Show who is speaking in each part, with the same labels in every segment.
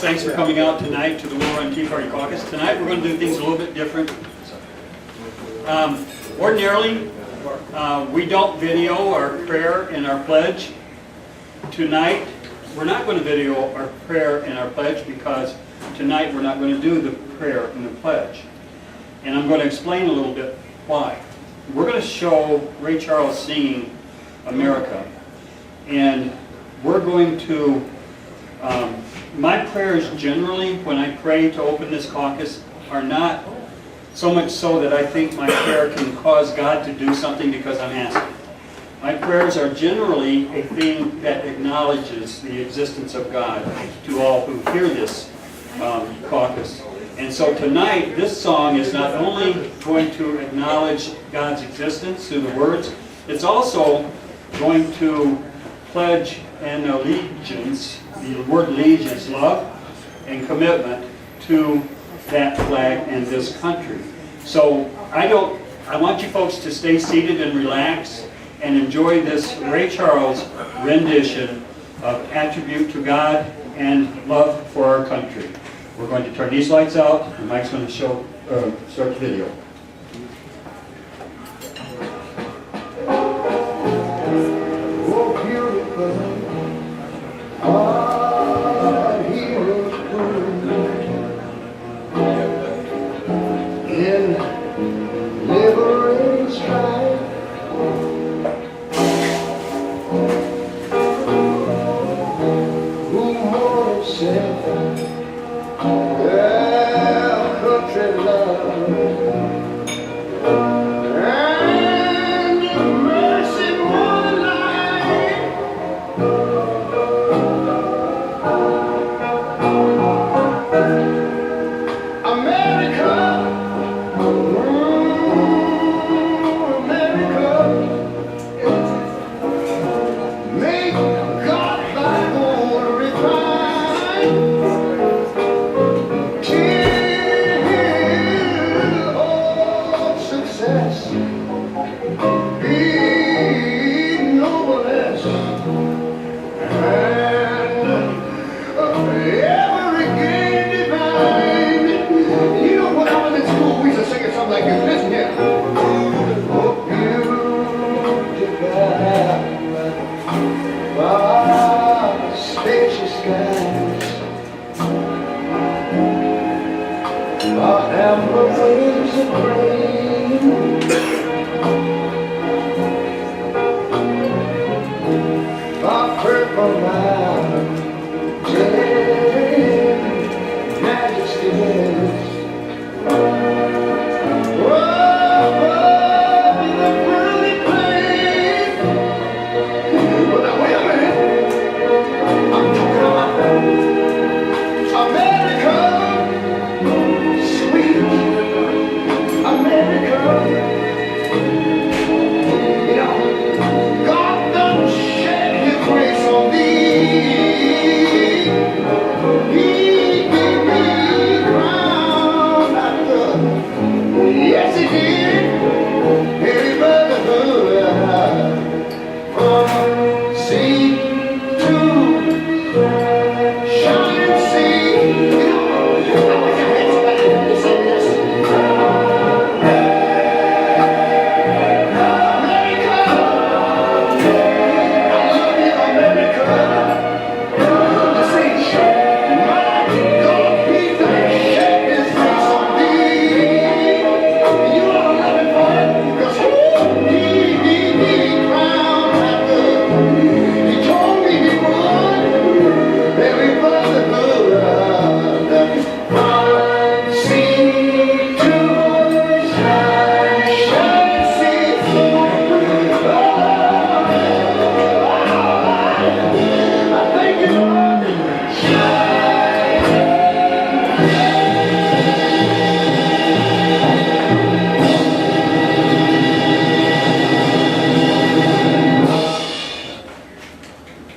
Speaker 1: Thanks for coming out tonight to the Willow Run Tea Party Caucus. Tonight we're going to do things a little bit different. Ordinarily, we don't video our prayer and our pledge. Tonight, we're not going to video our prayer and our pledge because tonight we're not going to do the prayer and the pledge. And I'm going to explain a little bit why. We're going to show Ray Charles singing America. And we're going to, my prayers generally, when I pray to open this caucus, are not so much so that I think my prayer can cause God to do something because I'm asking. My prayers are generally a thing that acknowledges the existence of God to all who hear this caucus. And so tonight, this song is not only going to acknowledge God's existence through the words, it's also going to pledge an allegiance, the word allegiance, love and commitment to that flag and this country. So I want you folks to stay seated and relax and enjoy this Ray Charles rendition of attribute to God and love for our country. We're going to turn these lights out, and Mike's going to start the video.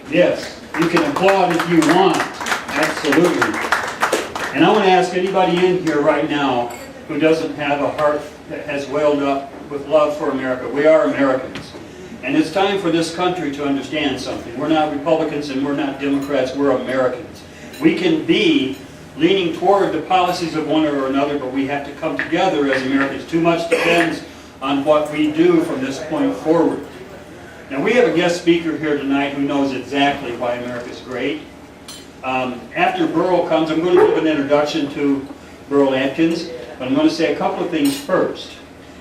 Speaker 1: Yes, you can applaud if you want. Absolutely. And I want to ask anybody in here right now who doesn't have a heart that has welled up with love for America. We are Americans. And it's time for this country to understand something. We're not Republicans and we're not Democrats. We're Americans. We can be leaning toward the policies of one or another, but we have to come together as Americans. Too much depends on what we do from this point forward. Now, we have a guest speaker here tonight who knows exactly why America's great. After Burl comes, I'm going to give an introduction to Burl Atkins, but I'm going to say a couple of things first.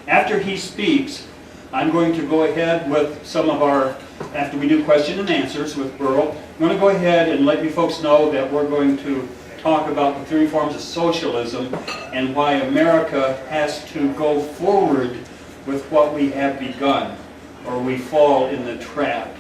Speaker 1: After he speaks, I'm going to go ahead with some of our, after we do question and answers with Burl, I'm going to go ahead and let you folks know that we're going to talk about the three forms of socialism and why America has to go forward with what we have begun, or we fall in the trap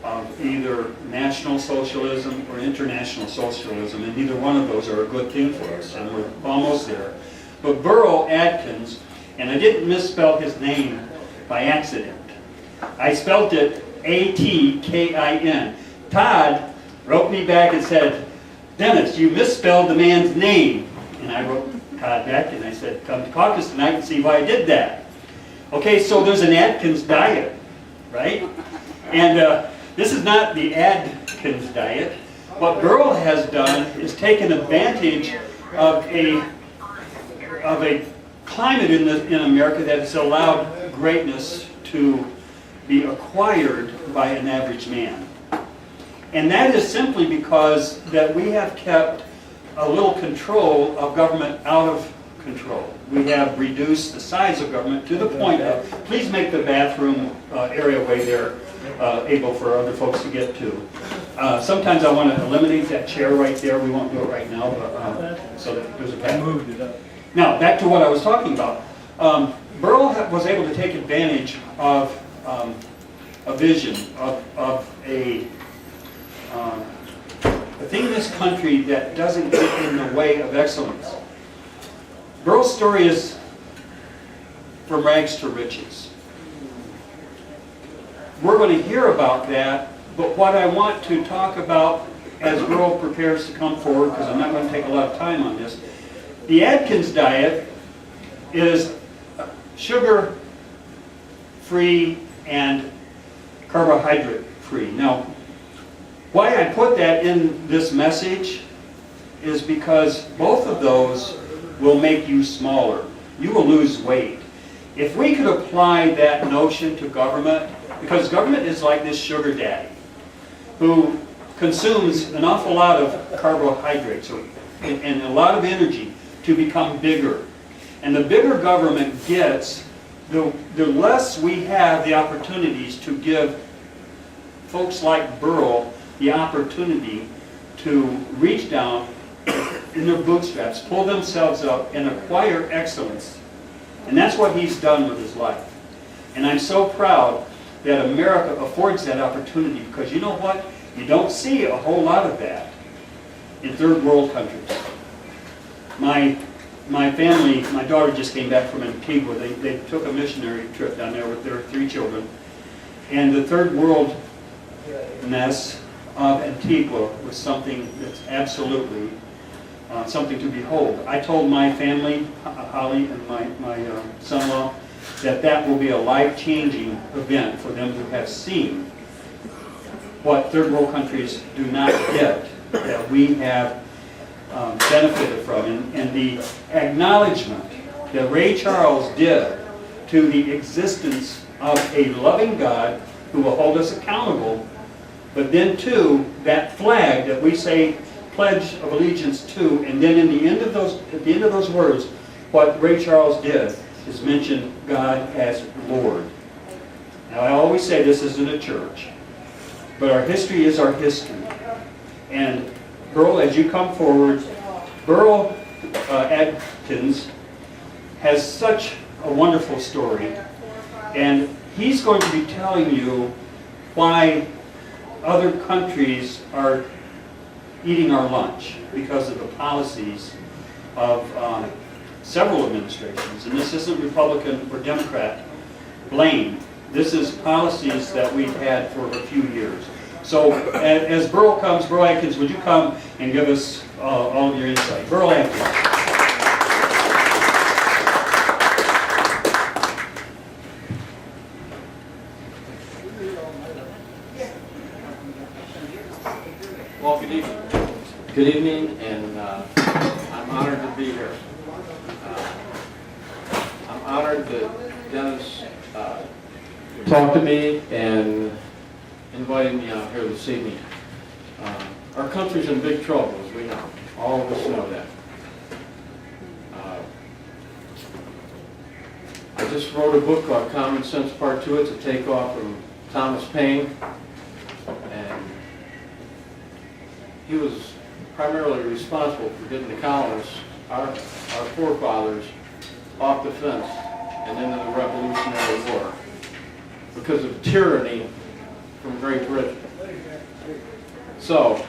Speaker 1: of either national socialism or international socialism, and neither one of those are a good thing for us, and we're almost there. But Burl Atkins, and I didn't misspell his name by accident. I spelled it A-T-K-I-N. Todd wrote me back and said, "Dennis, you misspelled the man's name." And I wrote Todd back and I said, "Come to caucus tonight and see why I did that." Okay, so there's an Atkins diet, right? And this is not the Atkins diet. What Burl has done is taken advantage of a climate in America that has allowed greatness to be acquired by an average man. And that is simply because that we have kept a little control of government out of control. We have reduced the size of government to the point of, please make the bathroom area way there able for other folks to get to. Sometimes I want to eliminate that chair right there. We won't do it right now, but so that there's a bathroom. I moved it up. Now, back to what I was talking about. Burl was able to take advantage of a vision, of a thing in this country that doesn't get in the way of excellence. Burl's story is from rags to riches. We're going to hear about that, but what I want to talk about as Burl prepares to come forward, because I'm not going to take a lot of time on this, the Atkins diet is sugar-free and carbohydrate-free. Now, why I put that in this message is because both of those will make you smaller. You will lose weight. If we could apply that notion to government, because government is like this sugar daddy who consumes an awful lot of carbohydrates and a lot of energy to become bigger. And the bigger government gets, the less we have the opportunities to give folks like Burl the opportunity to reach down in their bootstraps, pull themselves up, and acquire excellence. And that's what he's done with his life. And I'm so proud that America affords that opportunity, because you know what? You don't see a whole lot of that in third world countries. My family, my daughter just came back from Antigua. They took a missionary trip down there with their 3 children. And the third worldness of Antigua was something that's absolutely something to behold. I told my family, Holly and my son-in-law, that will be a life-changing event for them to have seen what third world countries do not get, that we have benefited from. And the acknowledgement that Ray Charles did to the existence of a loving God who will hold us accountable, but then to that flag that we say pledge of allegiance to, and then at the end of those words, what Ray Charles did is mention God as Lord. Now, I always say this isn't a church, but our history is our history. And Burl, as you come forward, Burl Atkins has such a wonderful story, and he's going to be telling you why other countries are eating our lunch because of the policies of several administrations. And this isn't Republican or Democrat blame. This is policies that we've had for a few years. So as Burl comes, Burl Atkins, would you come and give us all of your insight? Burl Atkins.
Speaker 2: Well, good evening. Good evening, and I'm honored to be here. I'm honored that Dennis talked to me and invited me out here this evening. Our country's in big trouble, as we know. All of us know that. I just wrote a book called Common Sense Part 2. It's a takeoff from Thomas Paine. And he was primarily responsible for getting the colonists, our forefathers, off the fence and into the Revolutionary War because of tyranny from Great Britain. So,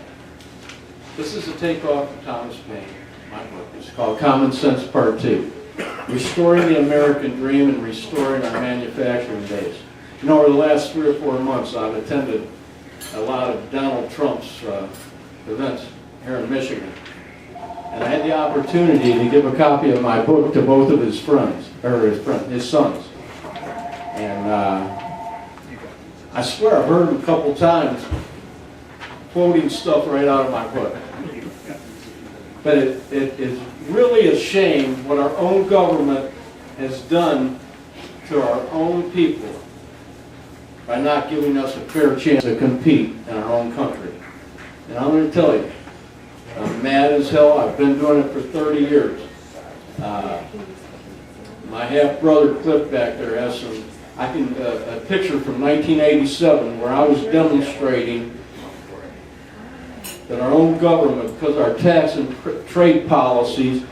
Speaker 2: this is a takeoff of Thomas Paine, my book. It's called Common Sense Part 2. Restoring the American Dream and Restoring Our Manufacturing Base. You know, over the last 3 or 4 months, I've attended a lot of Donald Trump's events here in Michigan. And I had the opportunity to give a copy of my book to both of his friends, or his sons. And I swear I've heard him a couple times quoting stuff right out of my book. But it is really a shame what our own government has done to our own people by not giving us a fair chance to compete in our own country. And I'm going to tell you, I'm mad as hell. I've been doing it for 30 years. My half-brother Cliff back there has some, a picture from 1987 where I was demonstrating that our own government, because our tax and trade policies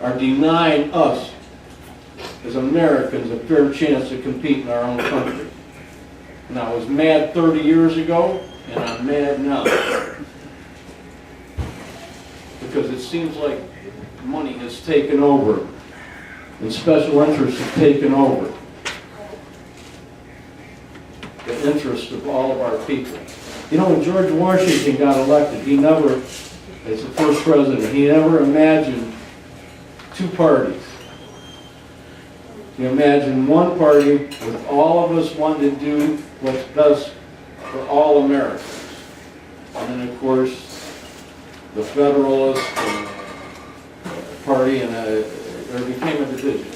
Speaker 2: are denying us as Americans a fair chance to compete in our own country. And I was mad 30 years ago, and I'm mad now. Because it seems like money has taken over, and special interests have taken over the interest of all of our people. You know, when George Washington got elected, he never, as the first president, he never imagined 2 parties. He imagined one party with all of us wanting to do what's best for all Americans. And then, of course, the Federalist Party, and there became a division.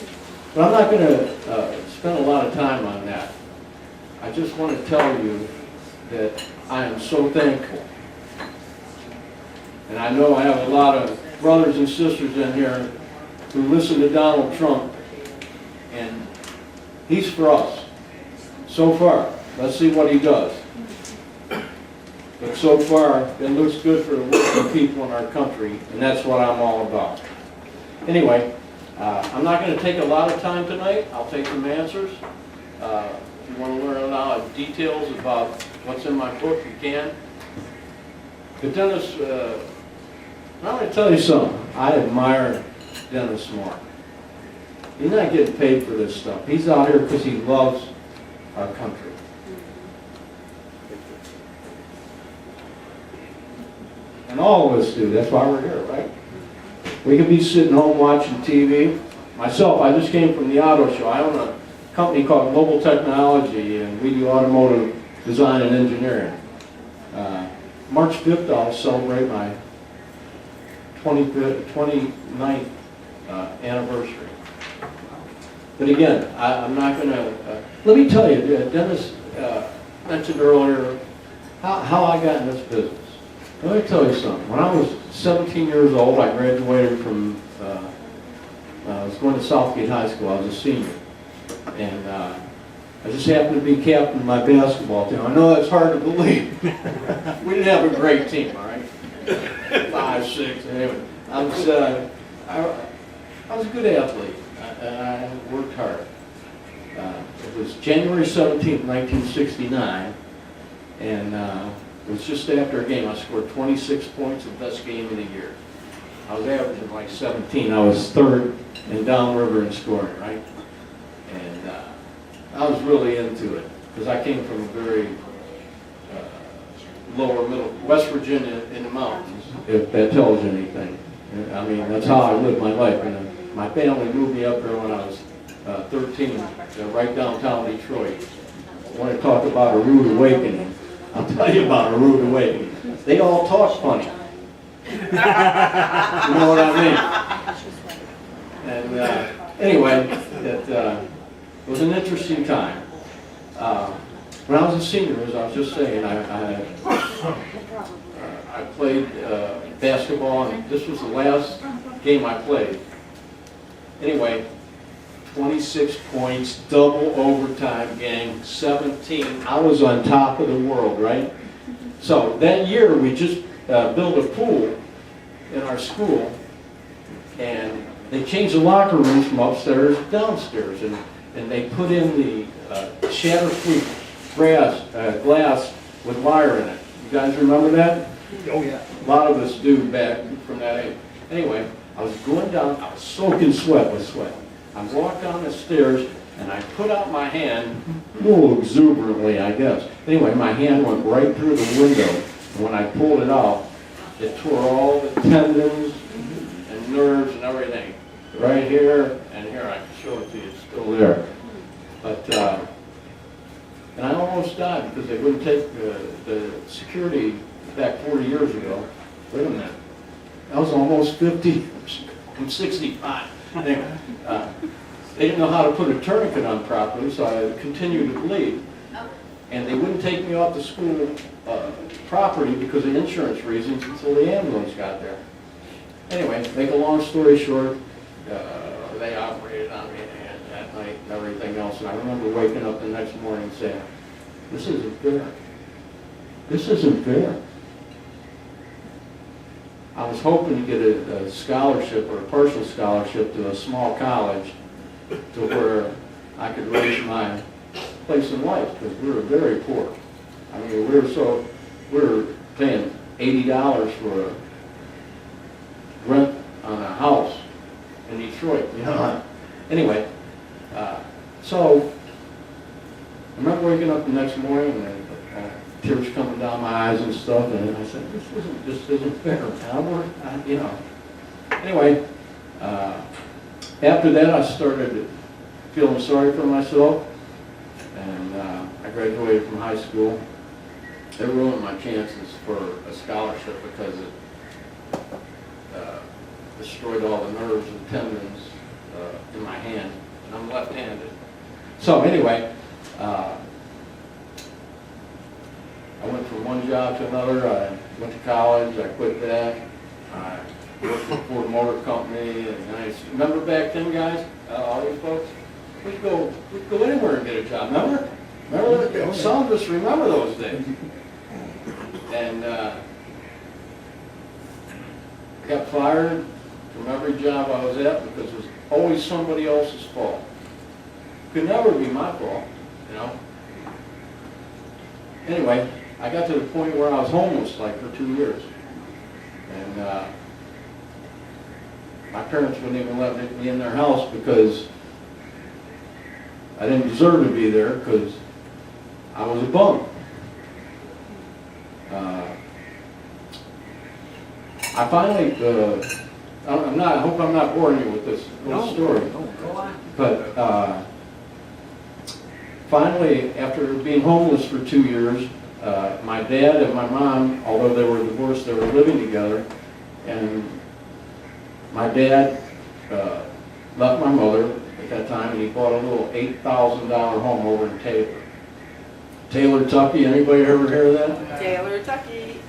Speaker 2: But I'm not going to spend a lot of time on that. I just want to tell you that I am so thankful. And I know I have a lot of brothers and sisters in here who listen to Donald Trump, and he's for us. So far. Let's see what he does. But so far, it looks good for the working people in our country, and that's what I'm all about. Anyway, I'm not going to take a lot of time tonight. I'll take some answers. If you want to learn a lot of details about what's in my book, you can. But Dennis, I'm going to tell you something. I admire Dennis more. He's not getting paid for this stuff. He's out here because he loves our country. And all of us do. That's why we're here, right? We could be sitting home watching TV. Myself, I just came from the auto show. I own a company called Global Technology, and we do automotive design and engineering. March 5th, I'll celebrate my 29th anniversary. But again, I'm not going to... let me tell you, Dennis mentioned earlier how I got in this business. Let me tell you something. When I was 17 years old, I graduated from, I was going to Southgate High School. I was a senior. And I just happened to be captain of my basketball team. I know that's hard to believe. We didn't have a great team, all right? 5, 6, anyway. I was a good athlete, and I worked hard. It was January 17th, 1969, and it was just after a game. I scored 26 points, the best game of the year. I was averaging like 17. I was third in downriver in scoring, right? And I was really into it because I came from a very lower middle, West Virginia in the mountains, if that tells you anything. I mean, that's how I lived my life. And my family moved me up there when I was 13, right downtown Detroit. I want to talk about a rude awakening. I'll tell you about a rude awakening. They all talk funny. You know what I mean? And anyway, it was an interesting time. When I was a senior, as I was just saying, I played basketball, and this was the last game I played. Anyway, 26 points, double overtime, gang, 17. I was on top of the world, right? So that year, we just built a pool in our school, and they changed the locker rooms from upstairs to downstairs, and they put in the shatterproof glass with wire in it. You guys remember that?
Speaker 1: Oh, yeah.
Speaker 2: A lot of us do back from that age. Anyway, I was going down, I was soaking sweat with sweat. I walked down the stairs, and I put out my hand, a little exuberantly, I guess. Anyway, my hand went right through the window, and when I pulled it out, it tore all the tendons and nerves and everything. Right here and here, I can show it to you, it's still there. But, and I almost died because they wouldn't take the security back 40 years ago. Wait a minute. I was almost 50. I'm 65. They didn't know how to put a tourniquet on properly, so I continued to bleed. And they wouldn't take me off the school property because of insurance reasons until the ambulance got there. Anyway, make a long story short, they operated on me that night and everything else. And I remember waking up the next morning saying, this isn't fair. This isn't fair. I was hoping to get a scholarship or a partial scholarship to a small college to where I could raise my place in life, because we were very poor. I mean, we were paying $80 for a rent on a house in Detroit, you know. Anyway, so I remember waking up the next morning and tears coming down my eyes and stuff, and I said, this isn't fair, man. You know. Anyway, after that I started feeling sorry for myself, and I graduated from high school. They ruined my chances for a scholarship because it destroyed all the nerves and tendons in my hand, and I'm left-handed. So anyway, I went from one job to another. I went to college. I quit that. I worked for Ford Motor Company. And remember back then, guys, all these folks, we'd go anywhere and get a job. Remember? Some of us remember those days. And I got fired from every job I was at because it was always somebody else's fault. Could never be my fault, you know. Anyway, I got to the point where I was homeless like for 2 years. And my parents wouldn't even let me in their house because I didn't deserve to be there because I was a bum. I finally, I hope I'm not boring you with this little story. But finally, after being homeless for 2 years, my dad and my mom, although they were divorced, they were living together. And my dad left my mother at that time, and he bought a little $8,000 home over in Taylor, Tucky. Anybody ever hear of that?
Speaker 3: Taylor, Tucky.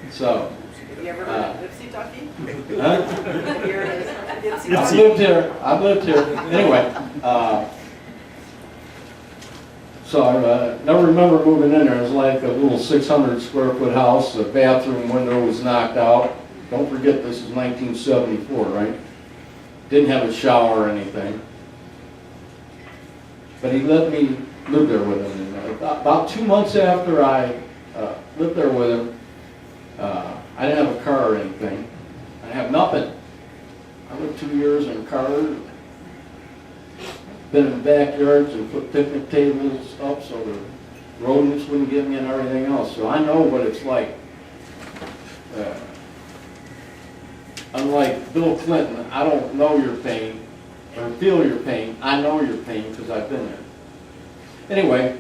Speaker 2: So.
Speaker 3: Have you ever heard of Ipsy Tucky?
Speaker 2: Huh?
Speaker 3: Have you heard of Ipsy
Speaker 2: I've
Speaker 3: Tucky?
Speaker 2: lived here. I've lived here. Anyway, so I never remember moving in there. It was like a little 600 square foot house. The bathroom window was knocked out. Don't forget, this is 1974, right? Didn't have a shower or anything. But he let me live there with him. And about 2 months after I lived there with him, I didn't have a car or anything. I didn't have nothing. I lived 2 years in a car, been in backyards and put picnic tables up so the rodents wouldn't get me and everything else. So I know what it's like. Unlike Bill Clinton, I don't know your pain or feel your pain. I know your pain because I've been there. Anyway,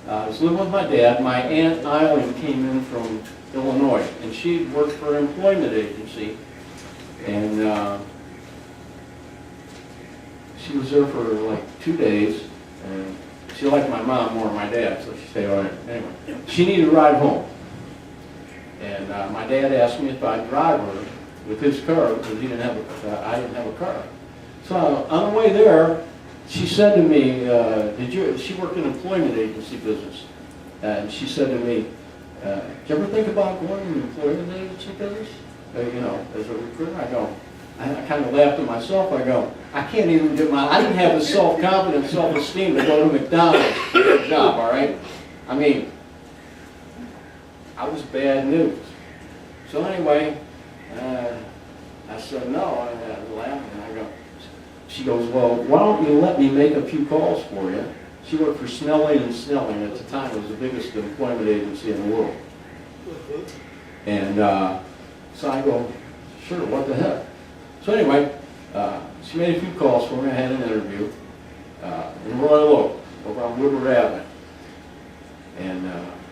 Speaker 2: I was living with my dad. My Aunt Eileen came in from Illinois, and she worked for an employment agency And she was there for like 2 days, and she liked my mom more than my dad, so she stayed on it. Anyway, she needed a ride home. And my dad asked me if I'd drive her with his car, because he didn't have I didn't have a car. So on the way there, she said to me, she worked in employment agency business, and she said to me, did you ever think about going in employment agency business? As a recruiter? I kind of laughed at myself. I go, I can't even I didn't have the self-confidence, self-esteem to go to McDonald's to get a job, all right? I mean, I was bad news. So anyway, I said no, I laughed, and I go, she goes, well, why don't you let me make a few calls for you? She worked for Snelling & Snelling. At the time, it was the biggest employment agency in the world. And so I go, sure, what the heck? So anyway, she made a few calls for me. I had an interview in Royal Oak, over on Woodward Avenue. And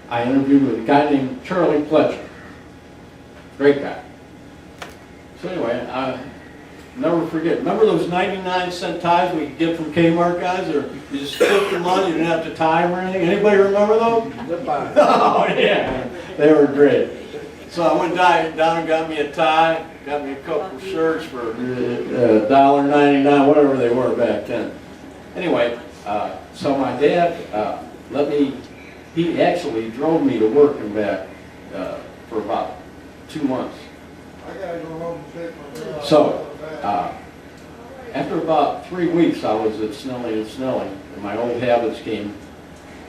Speaker 2: I interviewed with a guy named Charlie Pletcher. Great guy. So anyway, I never forget. Remember those 99-cent ties we could get from Kmart, guys? Or you just flip them on, you didn't have to tie them or anything? Anybody remember those? Oh, yeah. They were great. So I went down and got me a tie, got me a couple of shirts for $1.99, whatever they were back then. Anyway, so my dad he actually drove me to work and back for about 2 months. So, after about 3 weeks, I was at Snelling & Snelling, and my old habits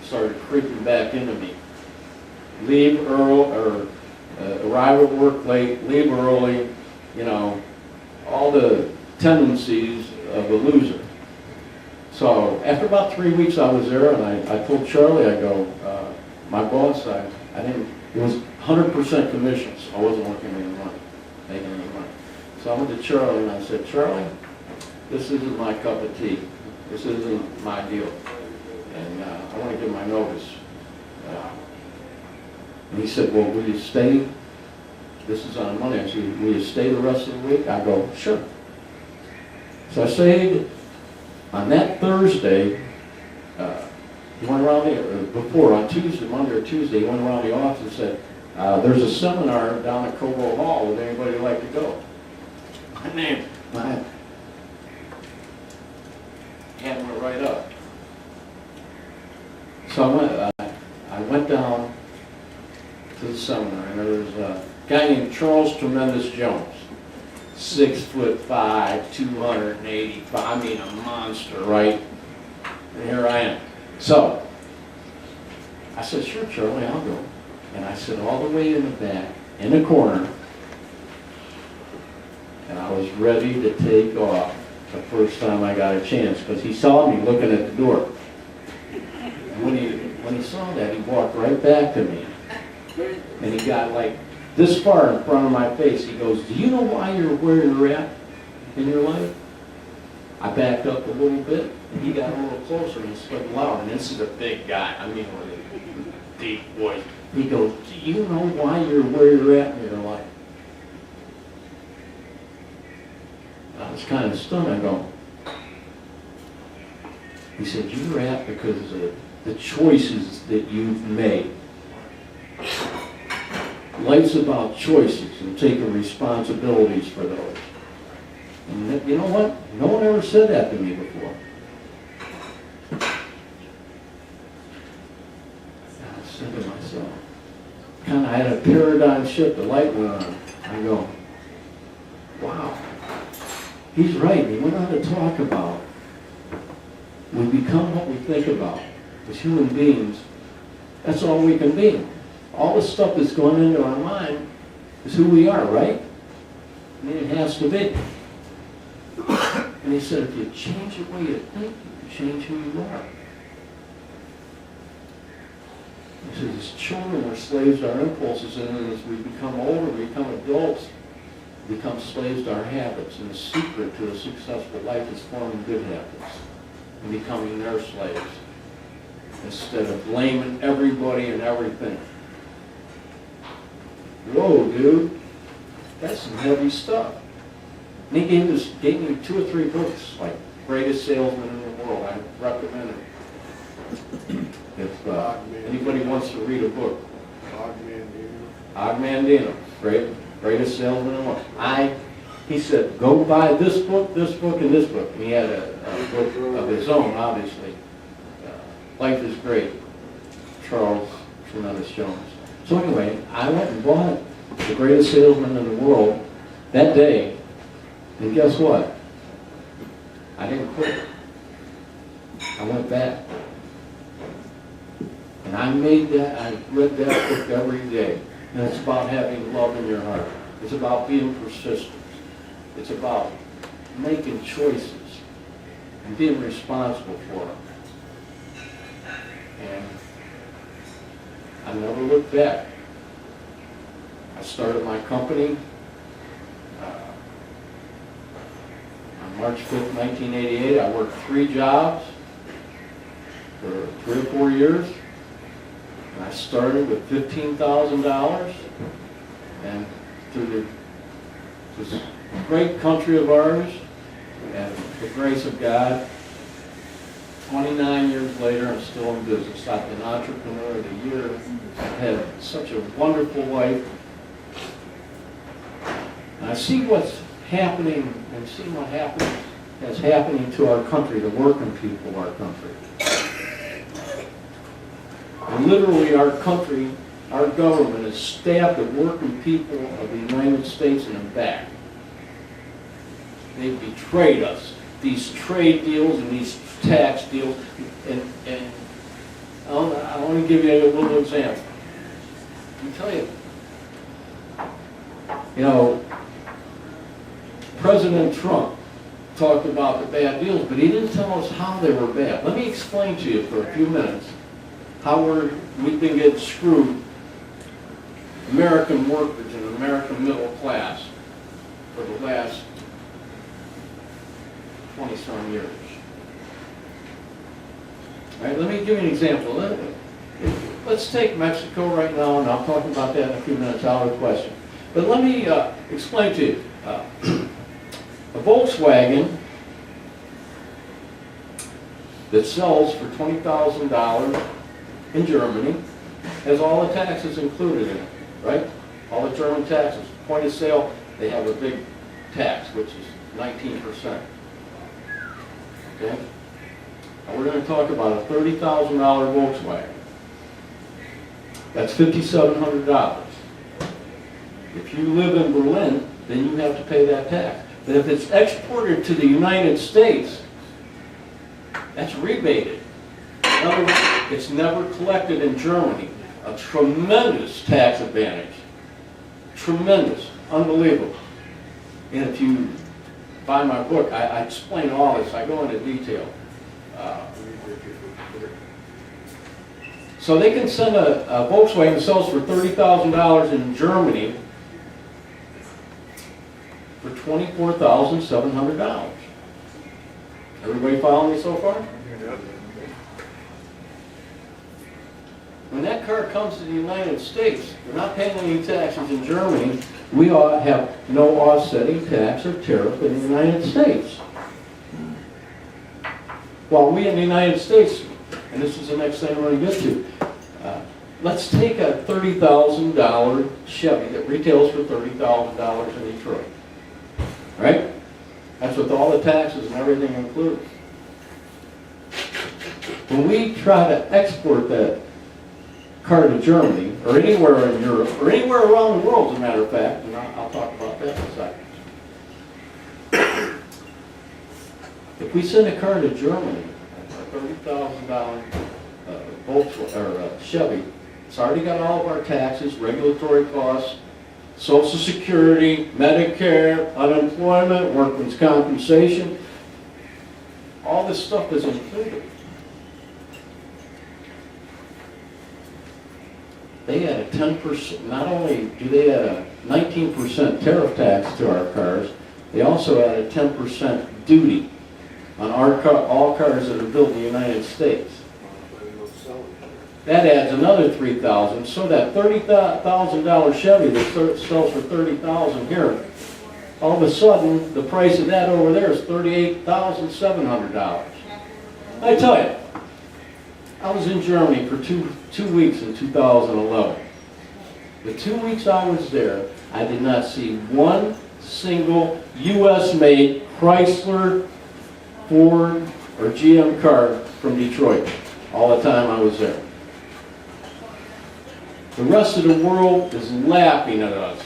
Speaker 2: started creeping back into me. Leave early, or arrive at work late, leave early, all the tendencies of a loser. So, after about 3 weeks I was there, and I told Charlie, I go, my boss, it was 100% commissions. I wasn't making any money. So I went to Charlie and I said, Charlie, this isn't my cup of tea. This isn't my deal. And I want to give my notice. And he said, well, will you stay? This is on Monday. I said, will you stay the rest of the week? I go, sure. So I stayed. On that Thursday, he went around on Tuesday, Monday or Tuesday, he went around the office and said, there's a seminar down at Cobo Hall. Would anybody like to go? My hand went right up. So I went down to the seminar, and there was a guy named Charles Tremendous Jones, 6'5", 285. I mean, a monster, right? And here I am. So I said, sure, Charlie, I'll go. And I sit all the way in the back, in the corner, and I was ready to take off the first time I got a chance, because he saw me looking at the door. And when he saw that, he walked right back to me, and he got like this far in front of my face. He goes, do you know why you're where you're at in your life? I backed up a little bit, and he got a little closer, and he spoke loud, and this is a big guy, I mean, with a deep voice. He goes, do you know why you're where you're at in your life? I was kind of stunned. I go, he said, you're at because of the choices that you've made. Life's about choices and taking responsibilities for those. And you know what? No one ever said that to me before. I said to myself, kind of had a paradigm shift, the light went on. I go, wow, he's right. He went on to talk about we become what we think about. As human beings, that's all we can be. All the stuff that's going into our mind is who we are, right? I mean, it has to be. And he said, if you change the way you think, you change who you are. He says, as children, we're slaves to our impulses, and as we become older, we become adults, we become slaves to our habits. And the secret to a successful life is forming good habits and becoming their slaves, instead of blaming everybody and everything. Whoa, dude, that's some heavy stuff. And he gave me 2 or 3 books, like Greatest Salesman in the World. I recommend it. If anybody wants to read a book. Og Mandino, Greatest Salesman in the World. He said, go buy this book, and this book. And he had a book of his own, obviously. Life is Great, Charles Tremendous Jones. So anyway, I went and bought The Greatest Salesman in the World that day, and guess what? I didn't quit. I went back. And I read that book every day. And it's about having love in your heart. It's about being persistent. It's about making choices and being responsible for them. And I never looked back. I started my company on March 5th, 1988. I worked 3 jobs for 3 or 4 years. And I started with $15,000. And through this great country of ours and the grace of God, 29 years later, I'm still in business. I've been Entrepreneur of the Year. I've had such a wonderful life. And I see what's happening and see what is happening to our country, the working people of our country. And literally our country, our government has stabbed the working people of the United States in the back. They've betrayed us. These trade deals and these tax deals, and I want to give you a little example. I'll tell you, President Trump talked about the bad deals, but he didn't tell us how they were bad. Let me explain to you for a few minutes how we've been getting screwed, American workers and American middle class, for the last 20-some years. All right, let me give you an example. Let's take Mexico right now, and I'll talk about that in a few minutes. I'll have a question. But let me explain to you. A Volkswagen that sells for $20,000 in Germany has all the taxes included in it, right? All the German taxes. Point of sale, they have a big tax, which is 19%. Okay? Now we're going to talk about a $30,000 Volkswagen. That's $5,700. If you live in Berlin, then you have to pay that tax. But if it's exported to the United States, that's rebated. In other words, it's never collected in Germany. A tremendous tax advantage. Tremendous. Unbelievable. And if you buy my book, I explain all this. I go into detail. So they can send a Volkswagen that sells for $30,000 in Germany for $24,700. Everybody following me so far? When that car comes to the United States, they're not paying any taxes in Germany. We have no offsetting tax or tariff in the United States. While we in the United States, and this is the next thing I'm going to get to, let's take a $30,000 Chevy that retails for $30,000 in Detroit. Right? That's with all the taxes and everything included. When we try to export that car to Germany, or anywhere in Europe, or anywhere around the world, as a matter of fact, and I'll talk about that in a second. If we send a car to Germany, a $30,000 Chevy, it's already got all of our taxes, regulatory costs, Social Security, Medicare, unemployment, workman's compensation. All this stuff is included. They add a 10%, not only do they add a 19% tariff tax to our cars, they also add a 10% duty on all cars that are built in the United States. That adds another $3,000, so that $30,000 Chevy that sells for $30,000 here all of a sudden, the price of that over there is $38,700. I tell you, I was in Germany for two weeks in 2011. The 2 weeks I was there, I did not see one single U.S.-made Chrysler, Ford, or GM car from Detroit all the time I was there. The rest of the world is laughing at us.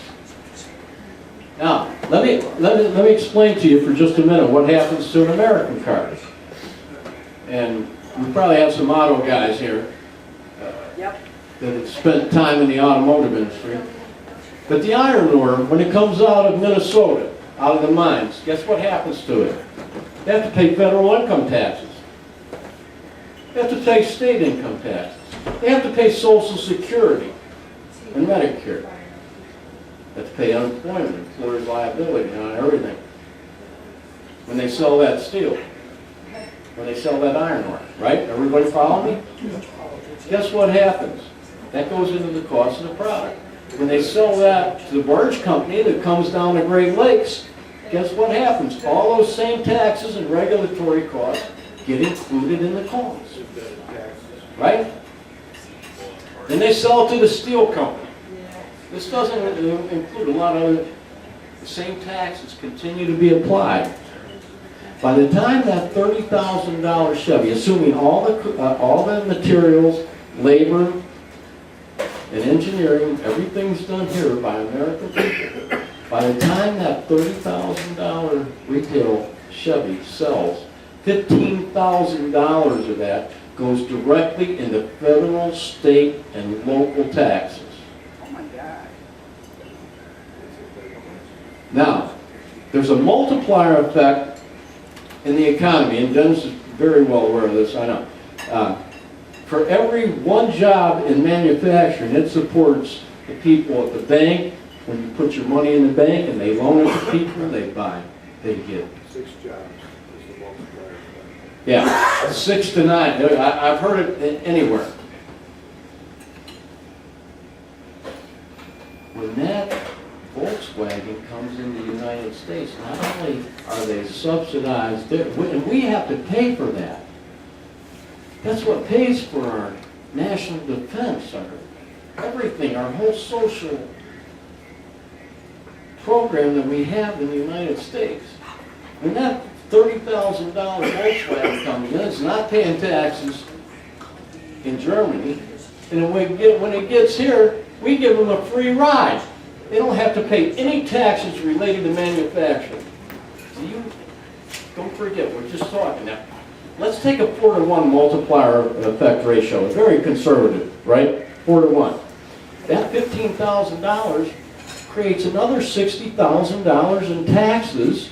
Speaker 2: Now, let me explain to you for just a minute what happens to an American car. And we probably have some auto guys here
Speaker 3: Yep.
Speaker 2: that have spent time in the automotive industry. But the iron ore, when it comes out of Minnesota, out of the mines, guess what happens to it? They have to pay federal income taxes. They have to pay state income taxes. They have to pay Social Security and Medicare. They have to pay unemployment, employer's liability on everything. When they sell that steel, when they sell that iron ore, right? Everybody follow me? Guess what happens? That goes into the cost of the product. When they sell that to the barge company that comes down the Great Lakes, guess what happens? All those same taxes and regulatory costs get included in the cost. Right? Then they sell it to the steel company. This doesn't include a lot of other, the same taxes continue to be applied. By the time that $30,000 Chevy, assuming all the materials, labor, and engineering, everyth's done here by American people, by the time that $30,000 retail Chevy sells, $15,000 of that goes directly into federal, state, and local taxes.
Speaker 3: Oh my God.
Speaker 2: Now, there's a multiplier effect in the economy, and Dennis is very well aware of this, I know. For every one job in manufacturing, it supports the people at the bank. When you put your money in the bank and they loan it to people, they buy, they get.
Speaker 4: 6 jobs is the multiplier effect.
Speaker 2: Yeah, 6 to 9. I've heard it anywhere. When that Volkswagen comes into the United States, not only are they subsidized, and we have to pay for that. That's what pays for our national defense, everything, our whole social program that we have in the United States. When that $30,000 Volkswagen comes in, it's not paying taxes in Germany, and when it gets here, we give them a free ride. They don't have to pay any taxes related to manufacturing. So you don't forget, we're just talking now. Let's take a 4-to-1 multiplier effect ratio. It's very conservative, right? 4-to-1. That $15,000 creates another $60,000 in taxes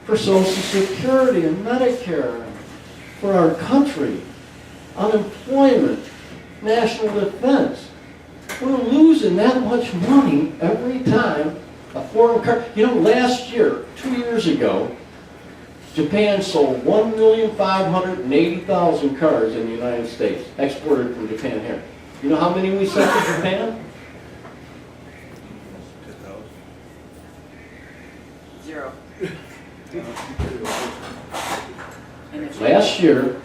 Speaker 2: for Social Security and Medicare, for our country, unemployment, national defense. We're losing that much money every time a foreign car. You know, last year, 2 years ago, Japan sold 1,580,000 cars in the United States, exported from Japan here. You know how many we sent to Japan?
Speaker 3: 0.
Speaker 2: Last year,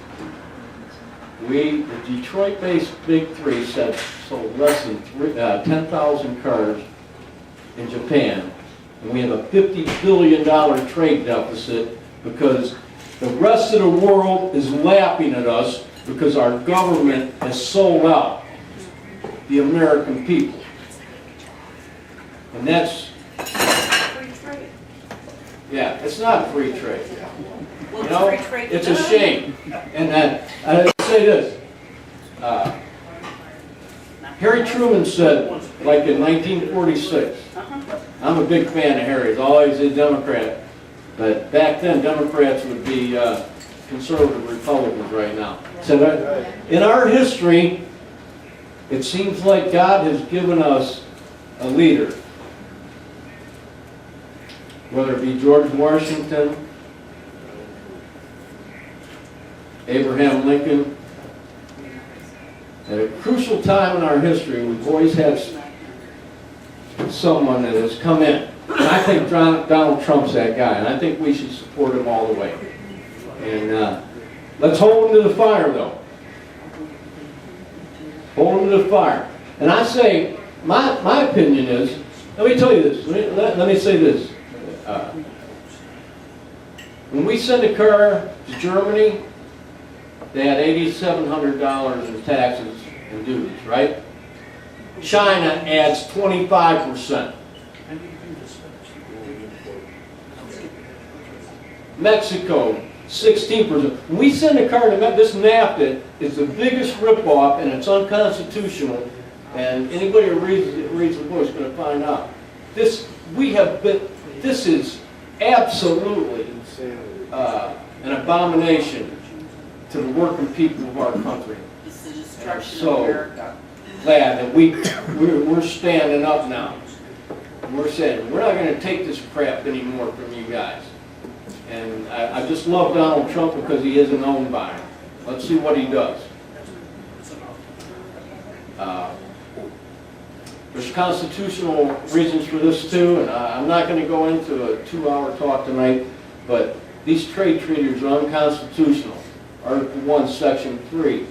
Speaker 2: the Detroit-based Big Three sold less than 10,000 cars in Japan, and we have a $50 billion trade deficit because the rest of the world is laughing at us because our government has sold out the American people. And that's,
Speaker 3: Free trade.
Speaker 2: yeah, it's not free trade.
Speaker 3: Well,
Speaker 2: You know,
Speaker 3: free trade
Speaker 2: it's a
Speaker 3: done.
Speaker 2: shame. And I say this. Harry Truman said, like in 1946, I'm a big fan of Harry, he's always a Democrat, but back then Democrats would be conservative Republicans right now. So in our history, it seems like God has given us a leader, whether it be George Washington, Abraham Lincoln. At a crucial time in our history, we've always had someone that has come in And I think Donald Trump's that guy, and I think we should support him all the way. And let's hold him to the fire, though. Hold him to the fire. And I say, my opinion is, let me tell you this, let me say this. When we send a car to Germany, they had $8,700 in taxes and duties, right? China adds 25%. Mexico, 16%. When we send a car to this NAFTA is the biggest ripoff, and it's unconstitutional. And anybody who reads the book is going to find out. This is absolutely an abomination to the working people of our country.
Speaker 3: It's the destruction
Speaker 2: So-
Speaker 3: of America.
Speaker 2: Glad that we're standing up now. We're saying we're not going to take this crap anymore from you guys. And I just love Donald Trump because he isn't owned by him. Let's see what he does. There's constitutional reasons for this too, and I'm not going to go into a 2-hour talk tonight, but these trade treaties are unconstitutional. Article 1, Section 3,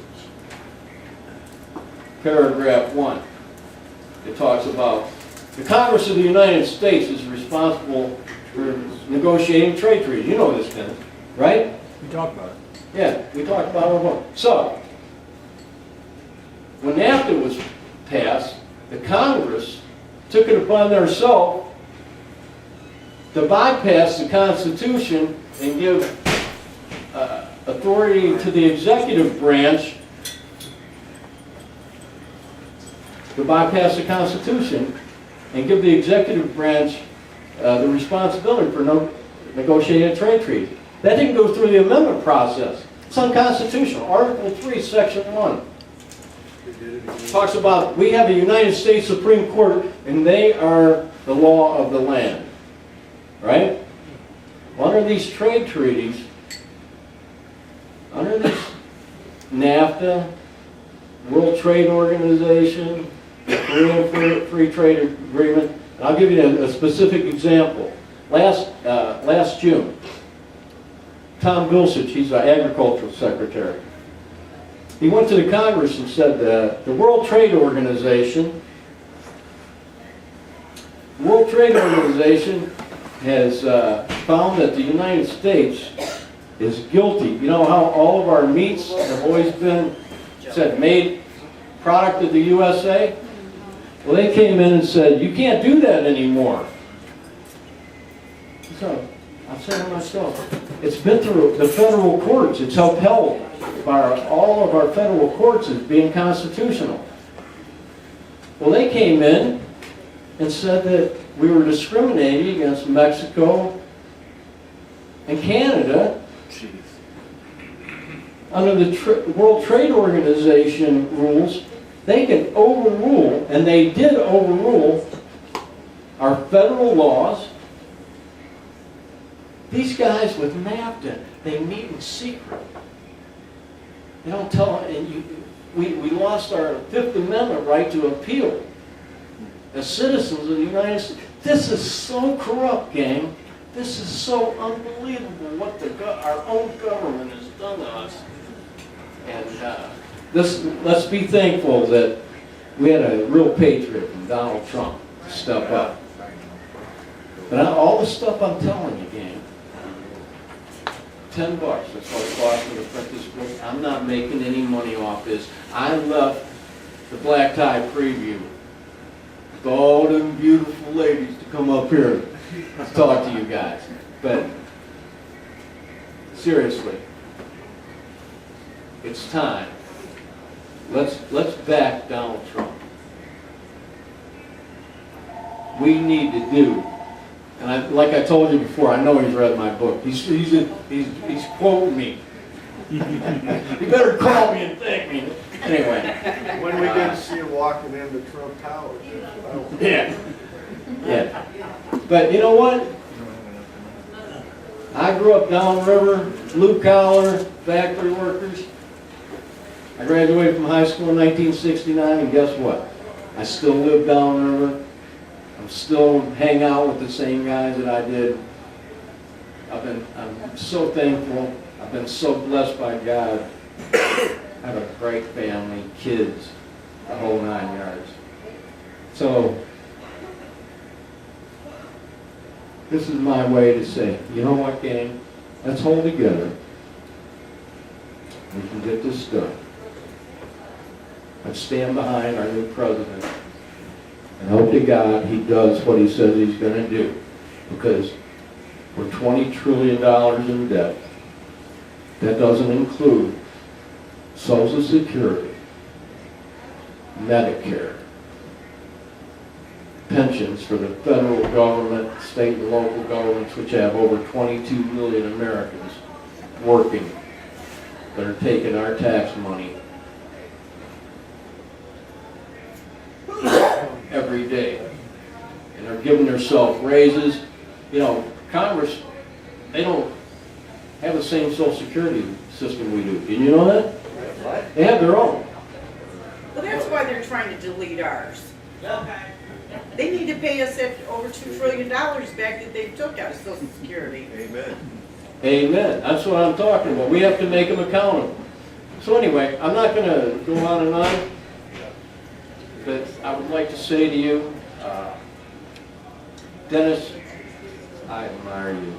Speaker 2: Paragraph 1. It talks about the Congress of the United States is responsible for negotiating trade treaties. You know this, Ken, right?
Speaker 5: We talked about it.
Speaker 2: Yeah, we talked about it before. So, when NAFTA was passed, the Congress took it upon themselves to bypass the Constitution and give authority to the executive branch to bypass the Constitution and give the executive branch the responsibility for negotiating a trade treaty. That didn't go through the amendment process. It's unconstitutional. Article 3, Section 1 talks about we have a United States Supreme Court and they are the law of the land. Right? Under these trade treaties, under this NAFTA, World Trade Organization, Korean Free Trade Agreement, and I'll give you a specific example. Last June, Tom Vilsack, he's our agricultural secretary, he went to the Congress and said the World Trade Organization has found that the United States is guilty. You know how all of our meats have always been said made product of the USA? Well, they came in and said, you can't do that anymore. So, I'm saying to myself, it's been through the federal courts. It's upheld by all of our federal courts as being constitutional. Well, they came in and said that we were discriminating against Mexico and Canada under the World Trade Organization rules. They can overrule, and they did overrule, our federal laws. These guys with NAFTA, they meet in secret. They don't tell, and we lost our Fifth Amendment right to appeal as citizens of the United States. This is so corrupt, gang. This is so unbelievable what our own government has done to us. And let's be thankful that we had a real patriot from Donald Trump to step up. But all the stuff I'm telling you, gang, $10, that's what it cost me to print this book. I'm not making any money off this. I left the Black Tie Preview with all them beautiful ladies to come up here to talk to you guys. But seriously, it's time. Let's back Donald Trump. We need to do, and like I told you before, I know he's read my book. He's quoting me. You better call me and thank me. Anyway.
Speaker 4: When we didn't see him walking into Trump Towers.
Speaker 2: Yeah. But you know what? I grew up downriver, blue collar, factory workers. I graduated from high school in 1969, and guess what? I still live downriver. I'm still hang out with the same guys that I did. I'm so thankful. I've been so blessed by God. I have a great family, kids, the whole 9 yards. So, this is my way to say, you know what, gang? Let's hold together. We can get this done. Let's stand behind our new president and hope to God he does what he says he's going to do. Because we're $20 trillion in debt. That doesn't include Social Security, Medicare, pensions for the federal government, state and local governments, which have over 22 million Americans working that are taking our tax money every day. And they're giving themselves raises. You know, Congress, they don't have the same Social Security system we do. Did you know that? They have their own.
Speaker 3: Well, that's why they're trying to delete ours. They need to pay us over $2 trillion back that they took out of Social Security.
Speaker 4: Amen.
Speaker 2: Amen. That's what I'm talking about. We have to make them accountable. So anyway, I'm not going to go on and on, but I would like to say to you, Dennis, I admire you.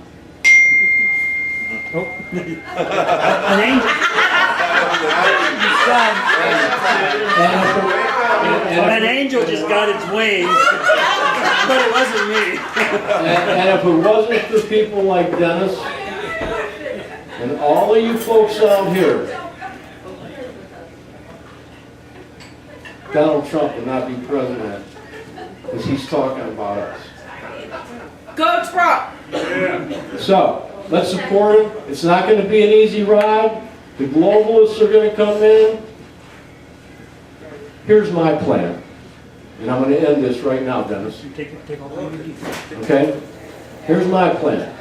Speaker 1: An angel. An angel just got its wings, but it wasn't me.
Speaker 2: And if it wasn't for people like Dennis and all of you folks out here, Donald Trump would not be president because he's talking about us.
Speaker 3: Go Trump!
Speaker 2: So, let's support him. It's not going to be an easy ride. The globalists are going to come in. Here's my plan. And I'm going to end this right now, Dennis.
Speaker 1: Take all the energy.
Speaker 2: Okay? Here's my plan.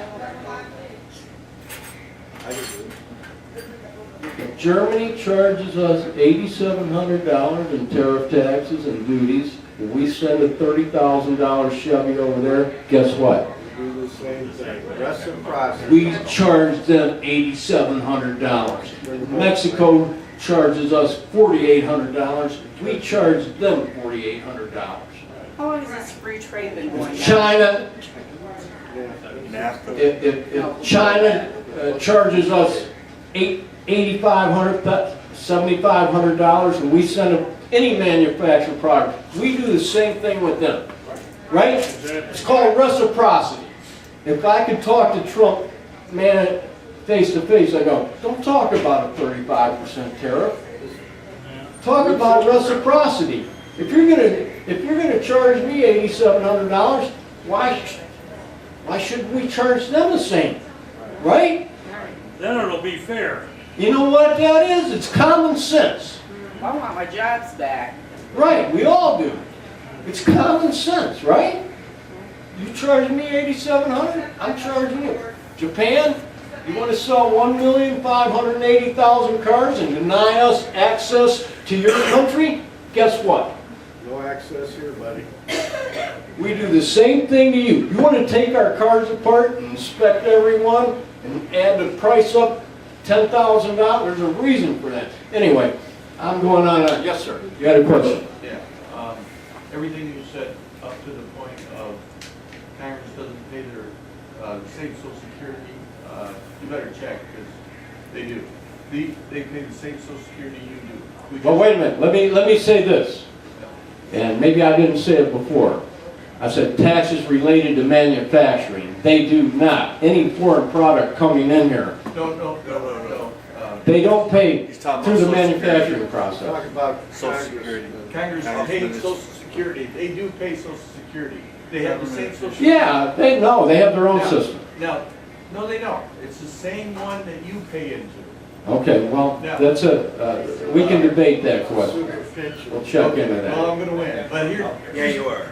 Speaker 2: If Germany charges us $8,700 in tariff taxes and duties, and we send a $30,000 Chevy over there, guess what?
Speaker 4: Do the same thing. Reciprocity.
Speaker 2: We charge them $8,700. Mexico charges us $4,800. We charge them $4,800.
Speaker 3: How long has this free trade been going on?
Speaker 2: China, if China charges us $8,500, $7,500, and we send them any manufactured product, we do the same thing with them, right? It's called reciprocity. If I could talk to Trump, man, face to face, I go, don't talk about a 35% tariff. Talk about reciprocity. If you're gonna charge me $8,700, why shouldn't we charge them the same, right?
Speaker 5: Then it'll be fair.
Speaker 2: You know what that is? It's common sense.
Speaker 3: I want my jobs back.
Speaker 2: Right, we all do. It's common sense, right? You charge me $8,700, I'm charging you. Japan, you want to sell 1,580,000 cars and deny us access to your country? Guess what?
Speaker 4: No access here, buddy.
Speaker 2: We do the same thing to you. You want to take our cars apart and inspect every one and add the price up $10,000? There's a reason for that. Anyway, I'm going on. Yes, sir. You had a question?
Speaker 6: Yeah, everything you said up to the point of Congress doesn't pay their, the same Social Security, you better check, because they do. They pay the same Social Security you do.
Speaker 2: Well, wait a minute. Let me say this. And maybe I didn't say it before. I said taxes related to manufacturing. They do not. Any foreign product coming in here,
Speaker 6: No.
Speaker 2: they don't pay
Speaker 7: He's talking
Speaker 2: through
Speaker 7: about
Speaker 2: the
Speaker 7: Social
Speaker 2: manufacturing
Speaker 4: Talk
Speaker 2: process.
Speaker 4: about
Speaker 7: Social
Speaker 4: Congress.
Speaker 7: Security.
Speaker 6: Congress pays Social Security. They do pay Social Security. They have the same Social Security.
Speaker 2: Yeah, they have their own system.
Speaker 6: Now, no, they don't. It's the same one that you pay into.
Speaker 2: Okay, well, that's a, we can debate that question. We'll check into
Speaker 6: Well,
Speaker 2: that.
Speaker 6: I'm gonna win, but here.
Speaker 7: Yeah, you are.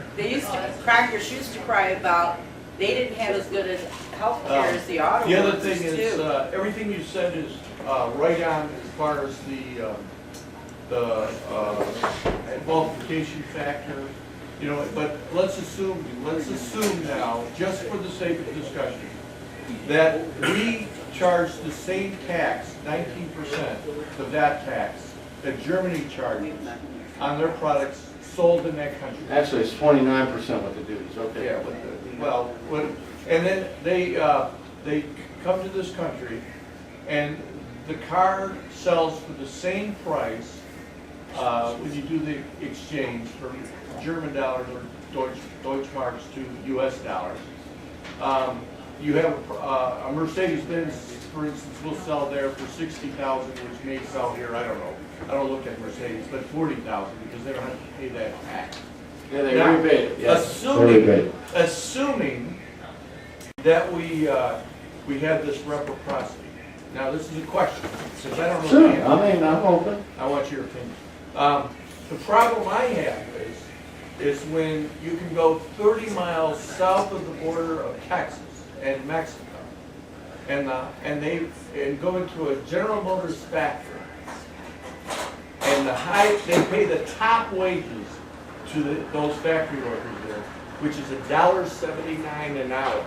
Speaker 3: Congress used to cry about they didn't have as good as health care as the auto
Speaker 6: The other
Speaker 3: workers
Speaker 6: thing is,
Speaker 3: too.
Speaker 6: everything you said is right on as far as the multiplication factor. You know, but let's assume now, just for the sake of discussion, that we charge the same tax, 19% of that tax, that Germany charges on their products sold in that country.
Speaker 2: Actually, it's 29% with the duties, okay.
Speaker 6: Yeah, and then they come to this country, and the car sells for the same price when you do the exchange from German dollars or Deutschmarks to U.S. dollars. You have a Mercedes-Benz, for instance, will sell there for 60,000, which may sell here, I don't know. I don't look at Mercedes, but 40,000 because they don't have to pay that tax.
Speaker 2: Yeah, they
Speaker 6: Now,
Speaker 2: rebate it, yes. They rebate.
Speaker 6: Assuming that we have this reciprocity. Now, this is a question, since I don't know
Speaker 2: Sure,
Speaker 6: the answer.
Speaker 2: I mean, I'm open.
Speaker 6: I want your opinion. The problem I have is when you can go 30 miles south of the border of Texas and Mexico, and go into a General Motors factory, and they pay the top wages to those factory workers there, which is $1.79 an hour.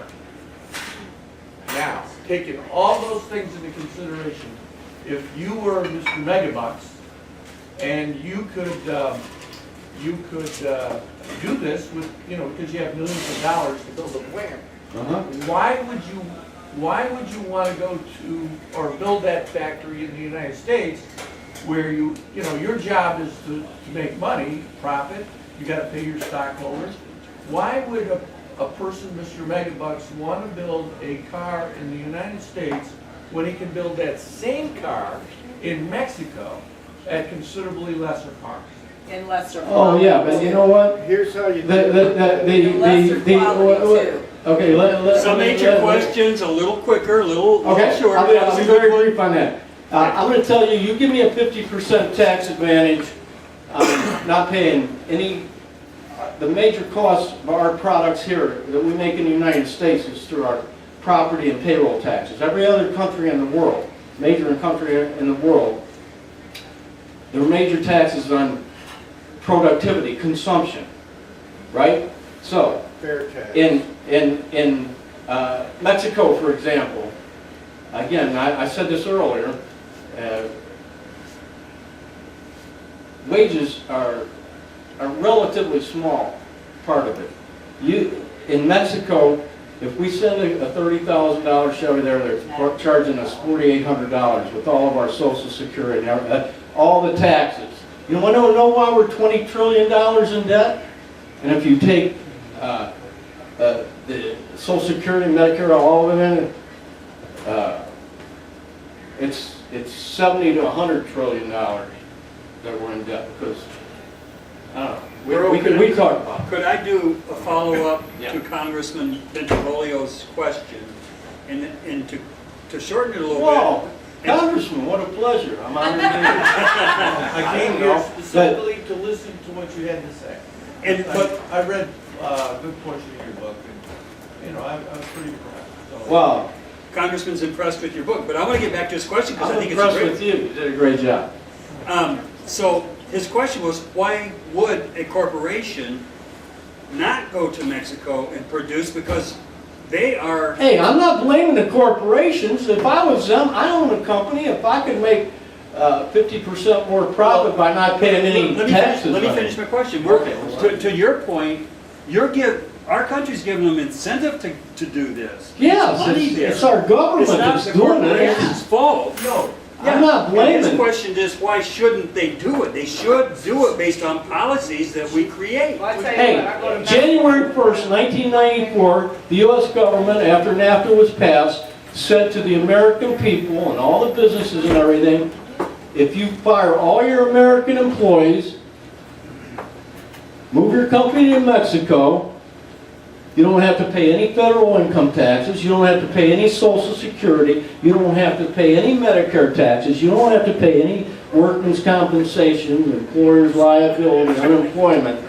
Speaker 6: Now, taking all those things into consideration, if you were Mr. Megabucks and you could do this with, because you have millions of dollars to build a plant, why would you want to go to or build that factory in the United States where your job is to make money, profit, you got to pay your stockholders? Why would a person, Mr. Megabucks, want to build a car in the United States when he can build that same car in Mexico at considerably lesser cost?
Speaker 3: And lesser
Speaker 2: Oh,
Speaker 3: quality.
Speaker 2: yeah, but you know what?
Speaker 4: Here's how you do
Speaker 2: The,
Speaker 4: it.
Speaker 2: the,
Speaker 3: Lesser
Speaker 2: the,
Speaker 3: quality too.
Speaker 2: okay, let.
Speaker 1: Some major questions, a little quicker, a little
Speaker 2: Okay,
Speaker 1: shorter.
Speaker 2: I'll be very brief on that. I'm gonna tell you, you give me a 50% tax advantage, not paying any, the major cost of our products here that we make in the United States is through our property and payroll taxes. Every other country in the world, major country in the world, there are major taxes on productivity, consumption, right? So,
Speaker 4: Fair tax.
Speaker 2: in Mexico, for example, again, I said this earlier, wages are a relatively small part of it. In Mexico, if we send a $30,000 Chevy there, they're charging us $4,800 with all of our Social Security and everything, all the taxes. You want to know why we're $20 trillion in debt? And if you take the Social Security, Medicare, all of it in, it's 70 to 100 trillion dollars that we're in debt because I don't know. We talk about it.
Speaker 1: Could I do a follow-up
Speaker 2: Yeah.
Speaker 1: to Congressman Bentivolio's question? And to shorten it a little
Speaker 2: Whoa,
Speaker 1: bit.
Speaker 2: Congressman, what a pleasure. I'm honored to be here.
Speaker 6: I came
Speaker 2: You know,
Speaker 6: here specifically to listen to what you had to say.
Speaker 1: But
Speaker 6: I read a good portion of your book, and, I was pretty impressed. So.
Speaker 2: Wow,
Speaker 1: Congressman's impressed with your book, but I want to get back to his question because I
Speaker 2: I'm
Speaker 1: think it's
Speaker 2: impressed
Speaker 1: great.
Speaker 2: with you. You did a great job.
Speaker 1: So his question was, why would a corporation not go to Mexico and produce? Because they are.
Speaker 2: Hey, I'm not blaming the corporations. If I was them, I own a company. If I could make 50% more profit by not paying any taxes.
Speaker 1: Let me
Speaker 2: on it.
Speaker 1: finish my question.
Speaker 2: Okay.
Speaker 1: To your point, our country's giving them incentive to do this.
Speaker 2: Yes,
Speaker 1: Money there.
Speaker 2: it's our government
Speaker 1: It's not
Speaker 2: that's
Speaker 1: the
Speaker 2: doing it.
Speaker 1: corporation's fault.
Speaker 6: No,
Speaker 2: I'm not
Speaker 1: And his
Speaker 2: blaming.
Speaker 1: question is, why shouldn't they do it? They should do it based on policies that we create.
Speaker 3: Well, I tell you
Speaker 2: Hey,
Speaker 3: what, I go to
Speaker 2: January 1st, 1994, the U.S. government, after NAFTA was passed, said to the American people and all the businesses and everything, if you fire all your American employees, move your company to Mexico, you don't have to pay any federal income taxes, you don't have to pay any Social Security, you don't have to pay any Medicare taxes, you don't have to pay any workman's compensation, employer's liability, unemployment.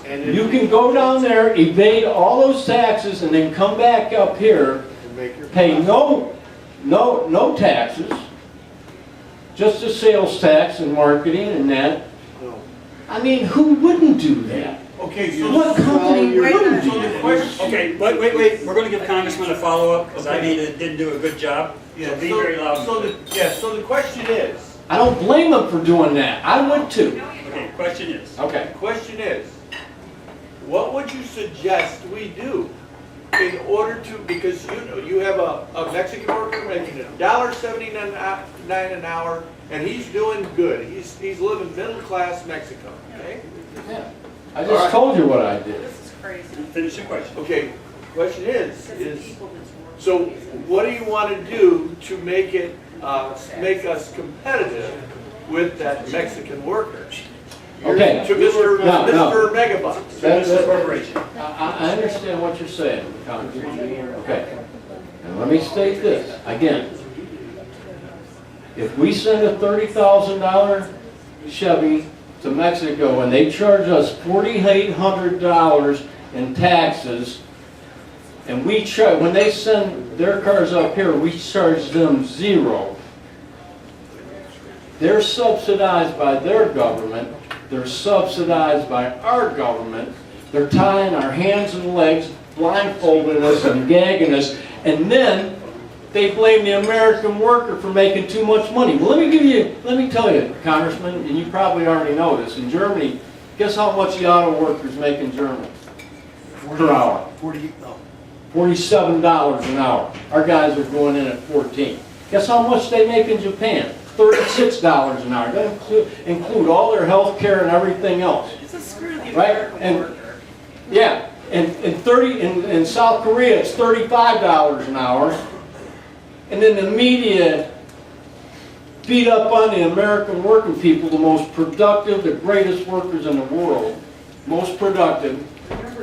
Speaker 4: And
Speaker 2: You can go down there, evade all those taxes, and then come back up here,
Speaker 4: make your
Speaker 2: pay no taxes, just a sales tax and marketing and that.
Speaker 4: No.
Speaker 2: I mean, who wouldn't do that?
Speaker 6: Okay, so.
Speaker 2: What company
Speaker 3: Wait a
Speaker 2: wouldn't
Speaker 3: minute.
Speaker 2: do
Speaker 6: So the
Speaker 2: that?
Speaker 6: question.
Speaker 1: Okay, wait, we're gonna give Congressman a follow-up, because I didn't do a good job.
Speaker 6: Yeah,
Speaker 1: So be very loud.
Speaker 6: So the question is,
Speaker 2: I don't blame them for doing that. I would too.
Speaker 1: Okay, question is,
Speaker 2: Okay.
Speaker 6: question is, what would you suggest we do in order to, because you know, you have a Mexican worker making $1.79 an hour, and he's doing good. He's living middle class Mexico, okay?
Speaker 2: Yeah. I just told you what I did.
Speaker 3: This is crazy.
Speaker 1: finish the question.
Speaker 6: Okay, question is,
Speaker 3: Because the people that's working.
Speaker 6: so what do you want to do to make it, make us competitive with that Mexican worker?
Speaker 2: Okay.
Speaker 6: To Mr.
Speaker 2: No.
Speaker 6: Mr. Megabucks.
Speaker 2: That-
Speaker 1: Corporation.
Speaker 2: I understand what you're saying, Congressman. Okay. And let me state this, again. If we send a $30,000 Chevy to Mexico and they charge us $4,800 in taxes, and we charge, when they send their cars up here, we charge them $0. They're subsidized by their government, they're subsidized by our government, they're tying our hands and legs, blindfolding us and gagging us, and then they blame the American worker for making too much money. Well, let me tell you, Congressman, and you probably already know this, in Germany, guess how much the auto workers make in Germany per hour? $47 an hour. Our guys are going in at 14. Guess how much they make in Japan? $36 an hour. That include all their health care and everything else.
Speaker 3: So screw the
Speaker 2: Right?
Speaker 3: American
Speaker 2: And-
Speaker 3: worker.
Speaker 2: Yeah, and in South Korea, it's $35 an hour. And then the media beat up on the American working people, the most productive, the greatest workers in the world, most productive,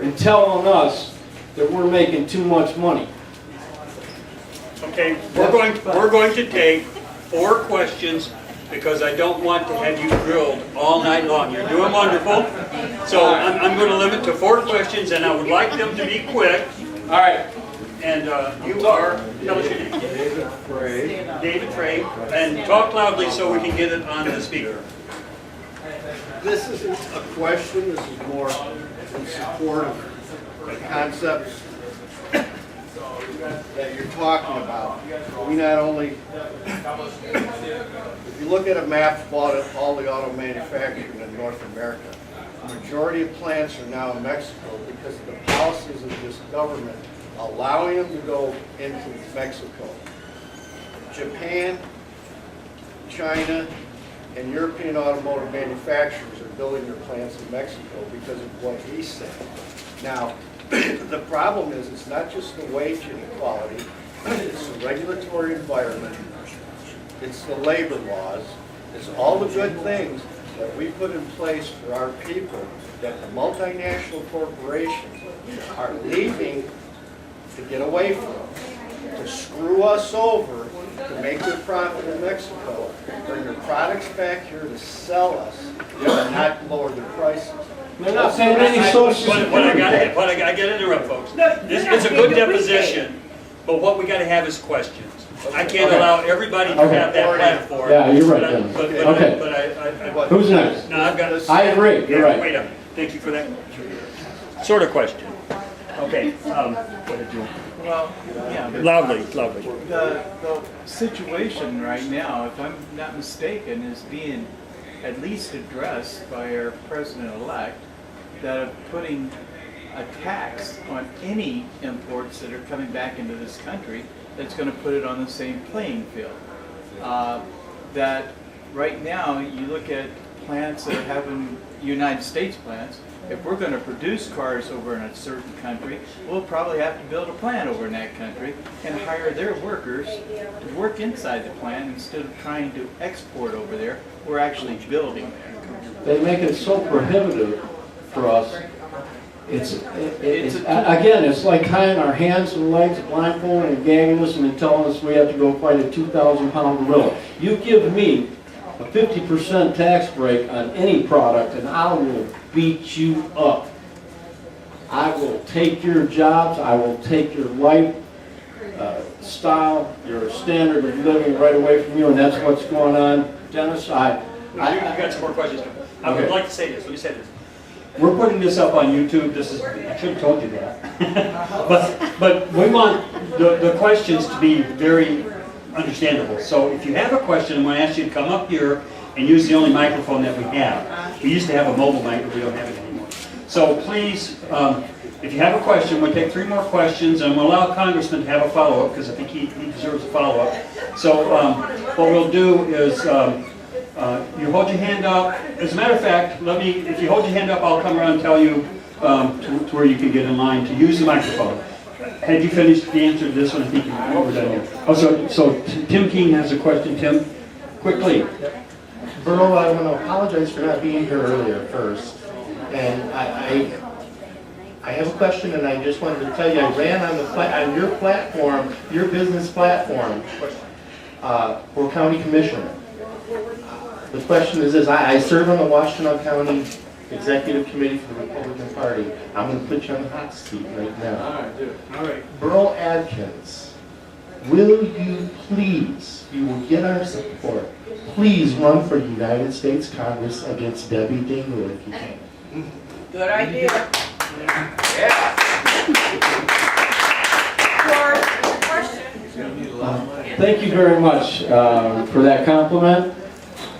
Speaker 2: and telling us that we're making too much money.
Speaker 1: Okay, we're going to take 4 questions, because I don't want to have you grilled all night long. You're doing wonderful. So I'm going to limit to 4 questions, and I would like them to be quick.
Speaker 2: All right.
Speaker 1: And you are, tell us your name.
Speaker 4: David Frey.
Speaker 1: David Frey. And talk loudly so we can get it on the speaker.
Speaker 4: This isn't a question, this is more in support of the concepts that you're talking about. We not only, if you look at a map of all the auto manufacturing in North America, the majority of plants are now in Mexico because of the policies of this government allowing them to go into Mexico. Japan, China, and European automotive manufacturers are building their plants in Mexico because of what he said. Now, the problem is, it's not just the wage inequality, it's the regulatory environment, it's the labor laws, it's all the good things that we put in place for our people that the multinational corporations are leaving to get away from, to screw us over, to make their profit in Mexico, bring their products back here to sell us, and not lower their prices.
Speaker 2: They're not paying any social
Speaker 1: What I
Speaker 2: security.
Speaker 1: got to interrupt, folks.
Speaker 3: No,
Speaker 1: It's a good deposition, but what we got to have is questions. I can't
Speaker 2: Okay.
Speaker 1: allow everybody to
Speaker 2: Okay.
Speaker 1: have that platform.
Speaker 2: Yeah, you're right,
Speaker 1: But I-
Speaker 2: Dennis.
Speaker 1: but-
Speaker 2: Okay.
Speaker 1: But I,
Speaker 2: Who's next?
Speaker 1: no, I've got.
Speaker 2: I agree, you're
Speaker 1: Yeah,
Speaker 2: right.
Speaker 1: wait a minute. Thank you for that. Sort of question. Okay, what did you?
Speaker 7: Well, yeah,
Speaker 1: Loudly.
Speaker 7: the situation right now, if I'm not mistaken, is being at least addressed by our president-elect, that of putting a tax on any imports that are coming back into this country that's going to put it on the same playing field. That right now, you look at plants that have in United States plants, if we're going to produce cars over in a certain country, we'll probably have to build a plant over in that country and hire their workers to work inside the plant instead of trying to export over there. We're actually building there.
Speaker 2: They make it so prohibitive for us. Again, it's like tying our hands and legs, blindfolding and gagging us, and then telling us we have to go fight a 2,000-pound gorilla. You give me a 50% tax break on any product, and I will beat you up. I will take your jobs, I will take your lifestyle, your standard of living right away from you, and that's what's going on. Dennis,
Speaker 1: You got some more questions. I would
Speaker 2: Okay.
Speaker 1: like to say this. Let me say this. we're putting this up on YouTube. This is, I should have told you that. But we want the questions to be very understandable. So if you have a question, I'm going to ask you to come up here and use the only microphone that we have. We used to have a mobile mic, but we don't have it anymore. So please, if you have a question, we'll take 3 more questions, and we'll allow Congressman to have a follow-up, because I think he deserves a follow-up. So what we'll do is, you hold your hand up. As a matter of fact, if you hold your hand up, I'll come around and tell you to where you can get in line to use the microphone. Had you finished the answer to this one? I think we're done here. Oh, so Tim King has a question. Tim, quickly.
Speaker 8: Burl, I want to apologize for not being here earlier first. And I have a question, and I just wanted to tell you, I ran on your platform, your business platform, for county commissioner. The question is this, I serve on the Washington County Executive Committee for the Republican Party. I'm going to put you on the hot seat right now.
Speaker 6: All right, do it.
Speaker 8: All right, Burl Adkins, will you please, you will get our support, please run for United States Congress against Debbie Dingler if you can.
Speaker 3: Good idea.
Speaker 2: Thank you very much for that compliment.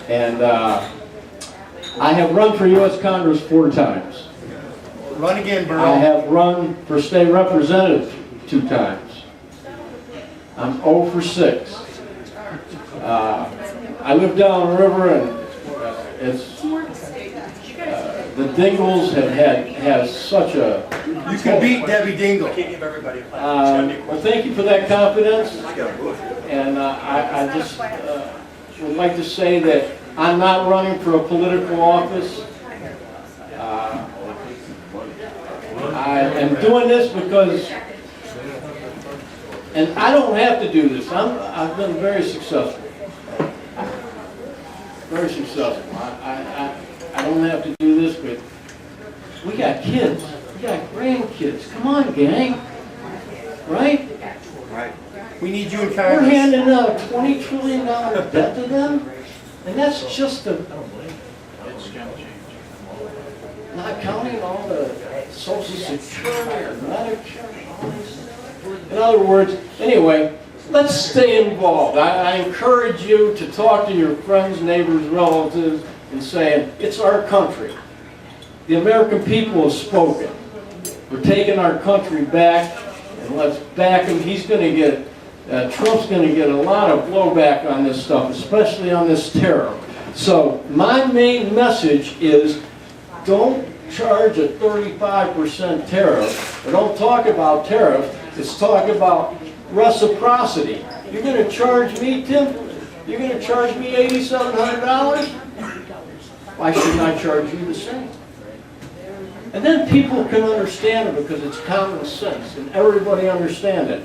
Speaker 2: And I have run for U.S. Congress 4 times.
Speaker 8: Run again, Burl.
Speaker 2: I have run for state representative 2 times. I'm 0 for 6. I live down the river, and the Dingles have such a...
Speaker 8: You can beat Debbie Dingle.
Speaker 2: well, thank you for that confidence. And I just would like to say that I'm not running for a political office. I am doing this because, and I don't have to do this. I've been very successful. Very successful. I don't have to do this, but we got kids. We got grandkids. Come on, gang. Right?
Speaker 8: Right. We need you in
Speaker 2: We're
Speaker 8: Congress.
Speaker 2: handing out a $20 trillion debt to them, and that's just not counting all the Social Security or Medicare. All these. In other words, anyway, let's stay involved. I encourage you to talk to your friends, neighbors, relatives, and say, it's our country. The American people have spoken. We're taking our country back, and let's back him. He's going to get, Trump's going to get a lot of blowback on this stuff, especially on this tariff. So my main message is, don't charge a 35% tariff, or don't talk about tariffs. Let's talk about reciprocity. You're going to charge me, Tim? You're going to charge me $8,700? Why shouldn't I charge you the same? And then people can understand it because it's common sense, and everybody understands it.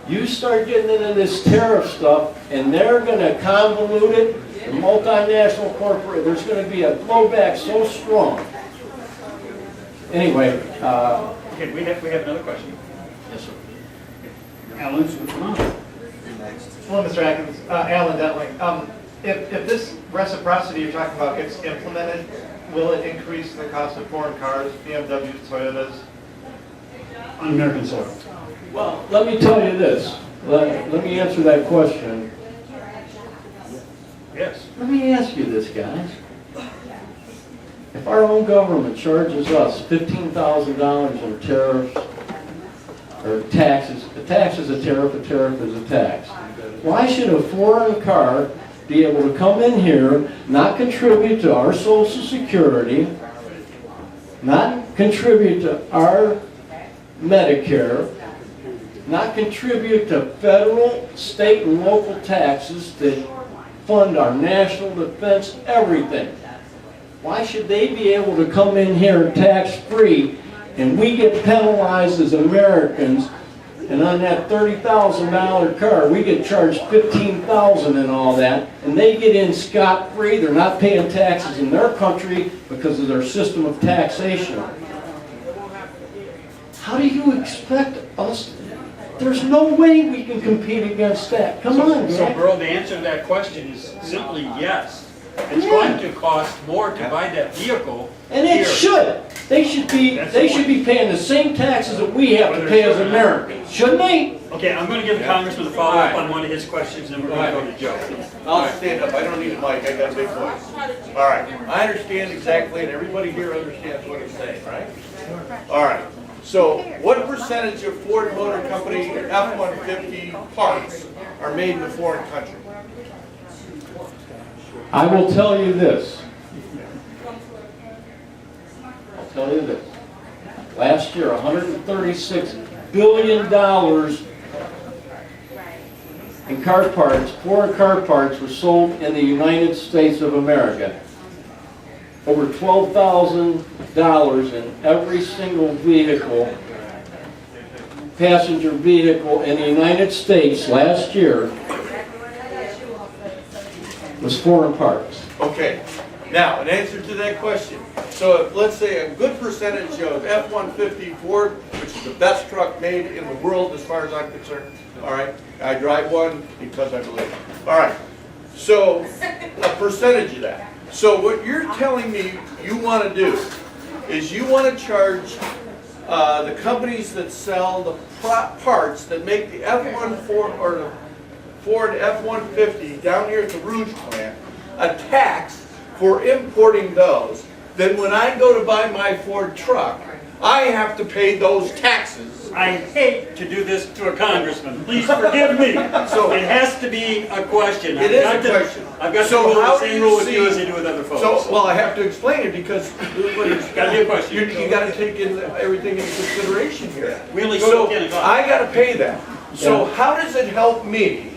Speaker 2: You start getting into this tariff stuff, and they're going to convolute it. The multinational corporate, there's going to be a blowback so strong. Anyway,
Speaker 1: Okay, we have another question.
Speaker 2: yes, sir.
Speaker 1: Alan, come on.
Speaker 9: Hello, Mr. Atkins. Alan Detling. If this reciprocity you're talking about gets implemented, will it increase the cost of foreign cars, BMWs, Toyotas?
Speaker 1: On American soil.
Speaker 2: Well, let me tell you this. Let me answer that question.
Speaker 1: Yes.
Speaker 2: Let me ask you this, guys. If our own government charges us $15,000 in tariffs or taxes, a tax is a tariff is a tax. Why should a foreign car be able to come in here, not contribute to our Social Security, not contribute to our Medicare, not contribute to federal, state, and local taxes that fund our national defense, everything? Why should they be able to come in here tax-free and we get penalized as Americans, and on that $30,000 car we get charged $15,000 and all that, and they get in scot-free? They're not paying taxes in their country because of their system of taxation. How do you expect us? There's no way we can compete against that. Come on,
Speaker 1: So,
Speaker 2: man.
Speaker 1: Burl, the answer to that question is simply yes. It's going to cost more to buy that vehicle
Speaker 2: And
Speaker 1: here.
Speaker 2: it should. They should be paying the same taxes that we have to pay as Americans, shouldn't they?
Speaker 1: Okay, I'm gonna give Congressman a follow-up on one of his questions, and then we're gonna go to Joe.
Speaker 6: I'll stand up, I don't need a mic, I got a big voice. All right, I understand exactly, and everybody here understands what I'm saying, right? All right, so what percentage of Ford Motor Company F-150 parts are made in a foreign country?
Speaker 2: I will tell you this. I'll tell you this. Last year, $136 billion in car parts, foreign car parts were sold in the United States of America. Over $12,000 in every single vehicle, passenger vehicle in the United States last year was foreign parts.
Speaker 6: Okay, now, in answer to that question, so let's say a good percentage of F-150 Ford, which is the best truck made in the world as far as I'm concerned, all right? I drive one because I believe it. All right, so a percentage of that. So what you're telling me you want to do is you want to charge the companies that sell the parts that make the F-1 or the Ford F-150 down here at the Rouge plant a tax for importing those. Then when I go to buy my Ford truck, I have to pay those taxes.
Speaker 1: I hate to do this to a congressman. Please forgive me. So it has to be a question.
Speaker 6: It is a question.
Speaker 1: I've got to
Speaker 6: So
Speaker 1: follow
Speaker 6: how
Speaker 1: the
Speaker 6: do
Speaker 1: same
Speaker 6: you
Speaker 1: rule with
Speaker 6: see-
Speaker 1: you as I do with other folks.
Speaker 6: So, well, I have to explain it because
Speaker 1: It's got to be a question.
Speaker 6: you got to take everything into consideration here.
Speaker 1: We only go
Speaker 6: So
Speaker 1: to 10 o'clock.
Speaker 6: I got to pay that. So how does it help me?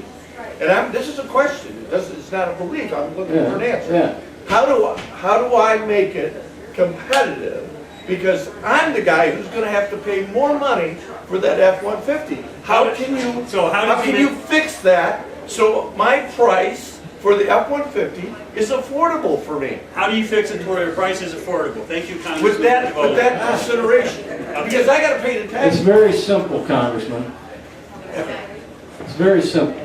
Speaker 6: And this is a question. It's not a belief. I'm looking for an answer.
Speaker 2: Yeah.
Speaker 6: How do I make it competitive? Because I'm the guy who's going to have to pay more money for that F-150. How can you fix that so my price for the F-150 is affordable for me?
Speaker 1: How do you fix it to where your price is affordable? Thank you, Congressman.
Speaker 6: With that consideration, because I got to pay the
Speaker 2: It's
Speaker 6: tax.
Speaker 2: very simple, Congressman. It's very simple.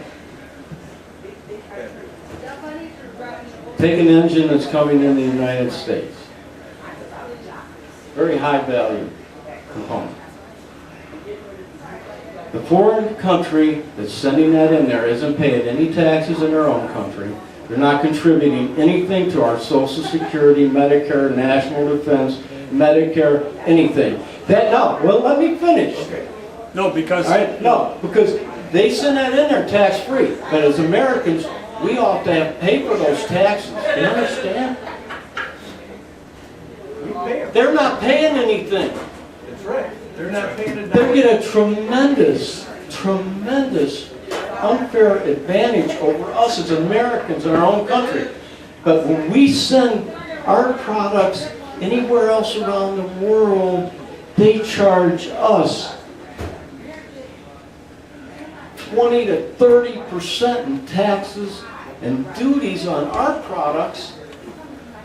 Speaker 2: Take an engine that's coming in the United States. Very high value component. The foreign country that's sending that in there isn't paying any taxes in their own country. They're not contributing anything to our Social Security, Medicare, National Defense, Medicare, anything. Let me finish.
Speaker 1: No, because
Speaker 2: All right, no, because they send that in there tax-free, but as Americans, we ought to have pay for those taxes. You understand?
Speaker 6: We pay them.
Speaker 2: They're not paying anything.
Speaker 6: That's right. They're not paying a
Speaker 2: They
Speaker 6: dime.
Speaker 2: get a tremendous unfair advantage over us as Americans in our own country. But when we send our products anywhere else around the world, they charge us 20 to 30% in taxes and duties on our products,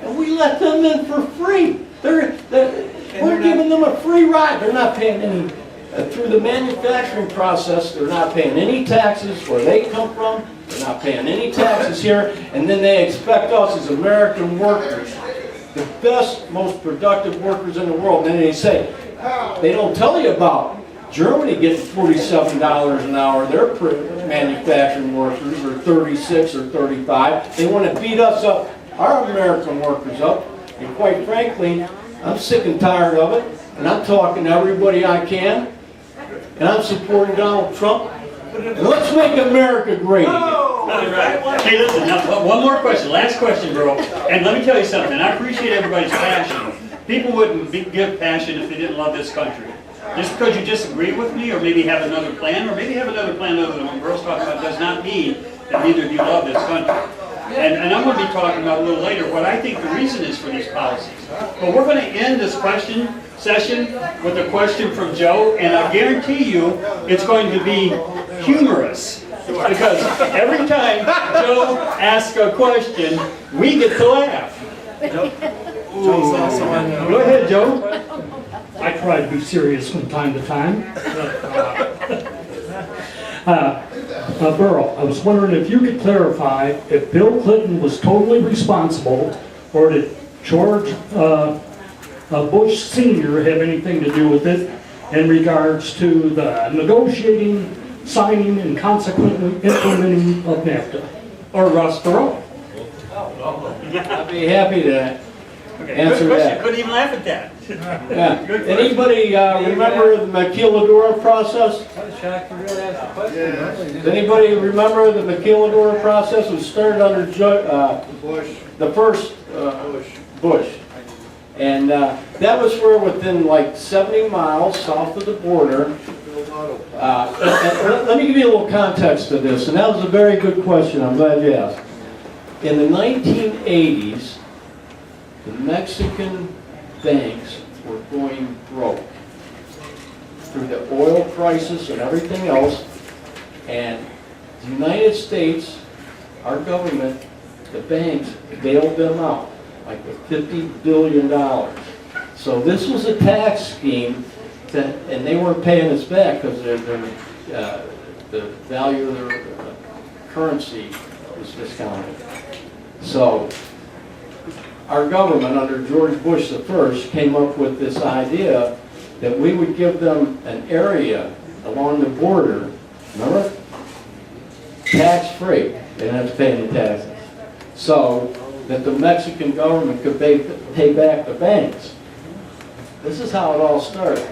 Speaker 2: and we let them in for free. We're giving them a free ride. They're not paying any, through the manufacturing process, they're not paying any taxes where they come from. They're not paying any taxes here, and then they expect us as American workers, the best, most productive workers in the world, and then they say, they don't tell you about Germany getting $47 an hour, their manufacturing workers, or 36 or 35. They want to beat us up, our American workers up, and quite frankly, I'm sick and tired of it, and I'm talking to everybody I can, and I'm supporting Donald Trump. And let's make America great again.
Speaker 1: All right. Hey, listen, now, one more question, last question, bro. And let me tell you something, I appreciate everybody's passion. People wouldn't give passion if they didn't love this country. Just because you disagree with me, or maybe have another plan, or maybe have another plan other than what Burl's talking about, does not mean that neither of you love this country. And I'm going to be talking about a little later what I think the reason is for these policies. But we're going to end this question session with a question from Joe, and I guarantee you it's going to be humorous. Because every time Joe asks a question, we get to laugh. Go ahead, Joe.
Speaker 10: I try to be serious from time to time. Burl, I was wondering if you could clarify if Bill Clinton was totally responsible, or did George Bush Senior have anything to do with it in regards to the negotiating, signing, and consequently implementing of NAFTA? Or Ross Perot?
Speaker 2: I'd be happy to answer
Speaker 1: Good question,
Speaker 2: that.
Speaker 1: couldn't even laugh at that.
Speaker 2: Yeah. Anybody remember the maquiladora process?
Speaker 4: Yes.
Speaker 2: Does anybody remember the maquiladora process? It was started under
Speaker 4: Bush.
Speaker 2: the first Bush. And that was where within like 70 miles south of the border, and let me give you a little context to this, and that was a very good question, I'm glad you asked. In the 1980s, the Mexican banks were going broke through the oil crisis and everything else, and the United States, our government, the banks bailed them out, like with $50 billion. So this was a tax scheme, and they weren't paying us back because the value of their currency was discounted. So our government, under George Bush I, came up with this idea that we would give them an area along the border, remember? Tax-free. They didn't have to pay any taxes. So that the Mexican government could pay back the banks. This is how it all started.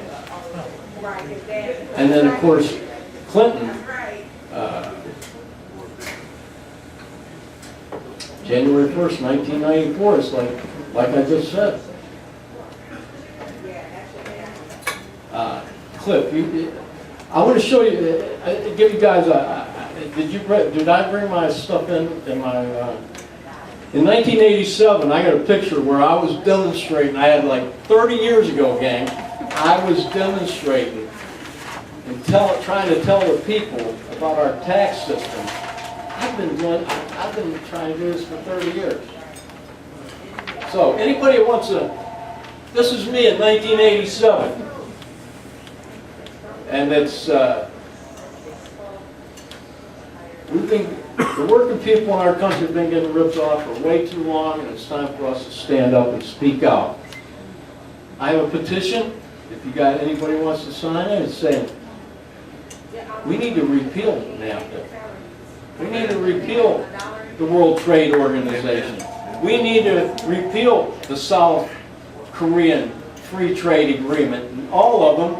Speaker 2: And then, of course, Clinton, January 1st, 1994, is like I just said. Cliff, I want to show you, give you guys did I bring my stuff in my, in 1987, I got a picture where I was demonstrating, I had like 30 years ago, gang, I was demonstrating and trying to tell the people about our tax system. I've been trying to do this for 30 years. So, anybody who wants to, this is me in 1987. And it's, the working people in our country have been getting ripped off for way too long, and it's time for us to stand up and speak out. I have a petition, if you got anybody wants to sign it, it's saying, we need to repeal NAFTA. We need to repeal the World Trade Organization. We need to repeal the South Korean Free Trade Agreement, and all of them,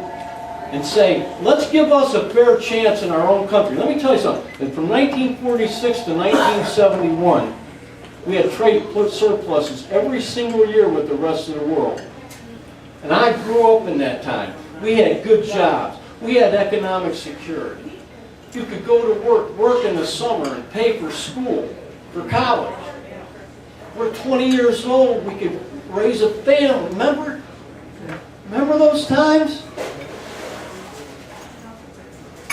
Speaker 2: and say, let's give us a fair chance in our own country. Let me tell you something. And from 1946 to 1971, we had trade surpluses every single year with the rest of the world. And I grew up in that time. We had good jobs. We had economic security. You could go to work in the summer and pay for school, for college. We're 20 years old. We could raise a family. Remember those times?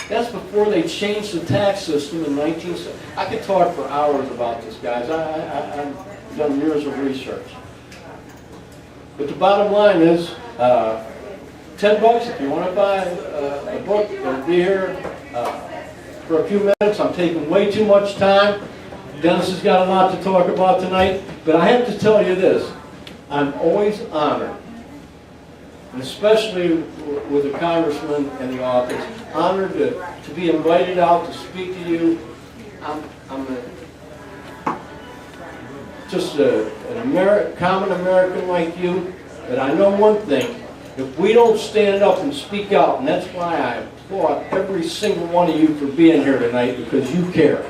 Speaker 2: That's before they changed the tax system in 1970. I could talk for hours about this, guys. I've done years of research. But the bottom line is, $10 if you want to buy a book, it'll be here for a few minutes. I'm taking way too much time. Dennis has got a lot to talk about tonight. But I have to tell you this. I'm always honored, and especially with the congressman in the office, honored to be invited out to speak to you. I'm just an common American like you, but I know one thing, if we don't stand up and speak out, and that's why I applaud every single one of you for being here tonight, because you care.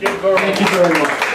Speaker 2: Thank you very much.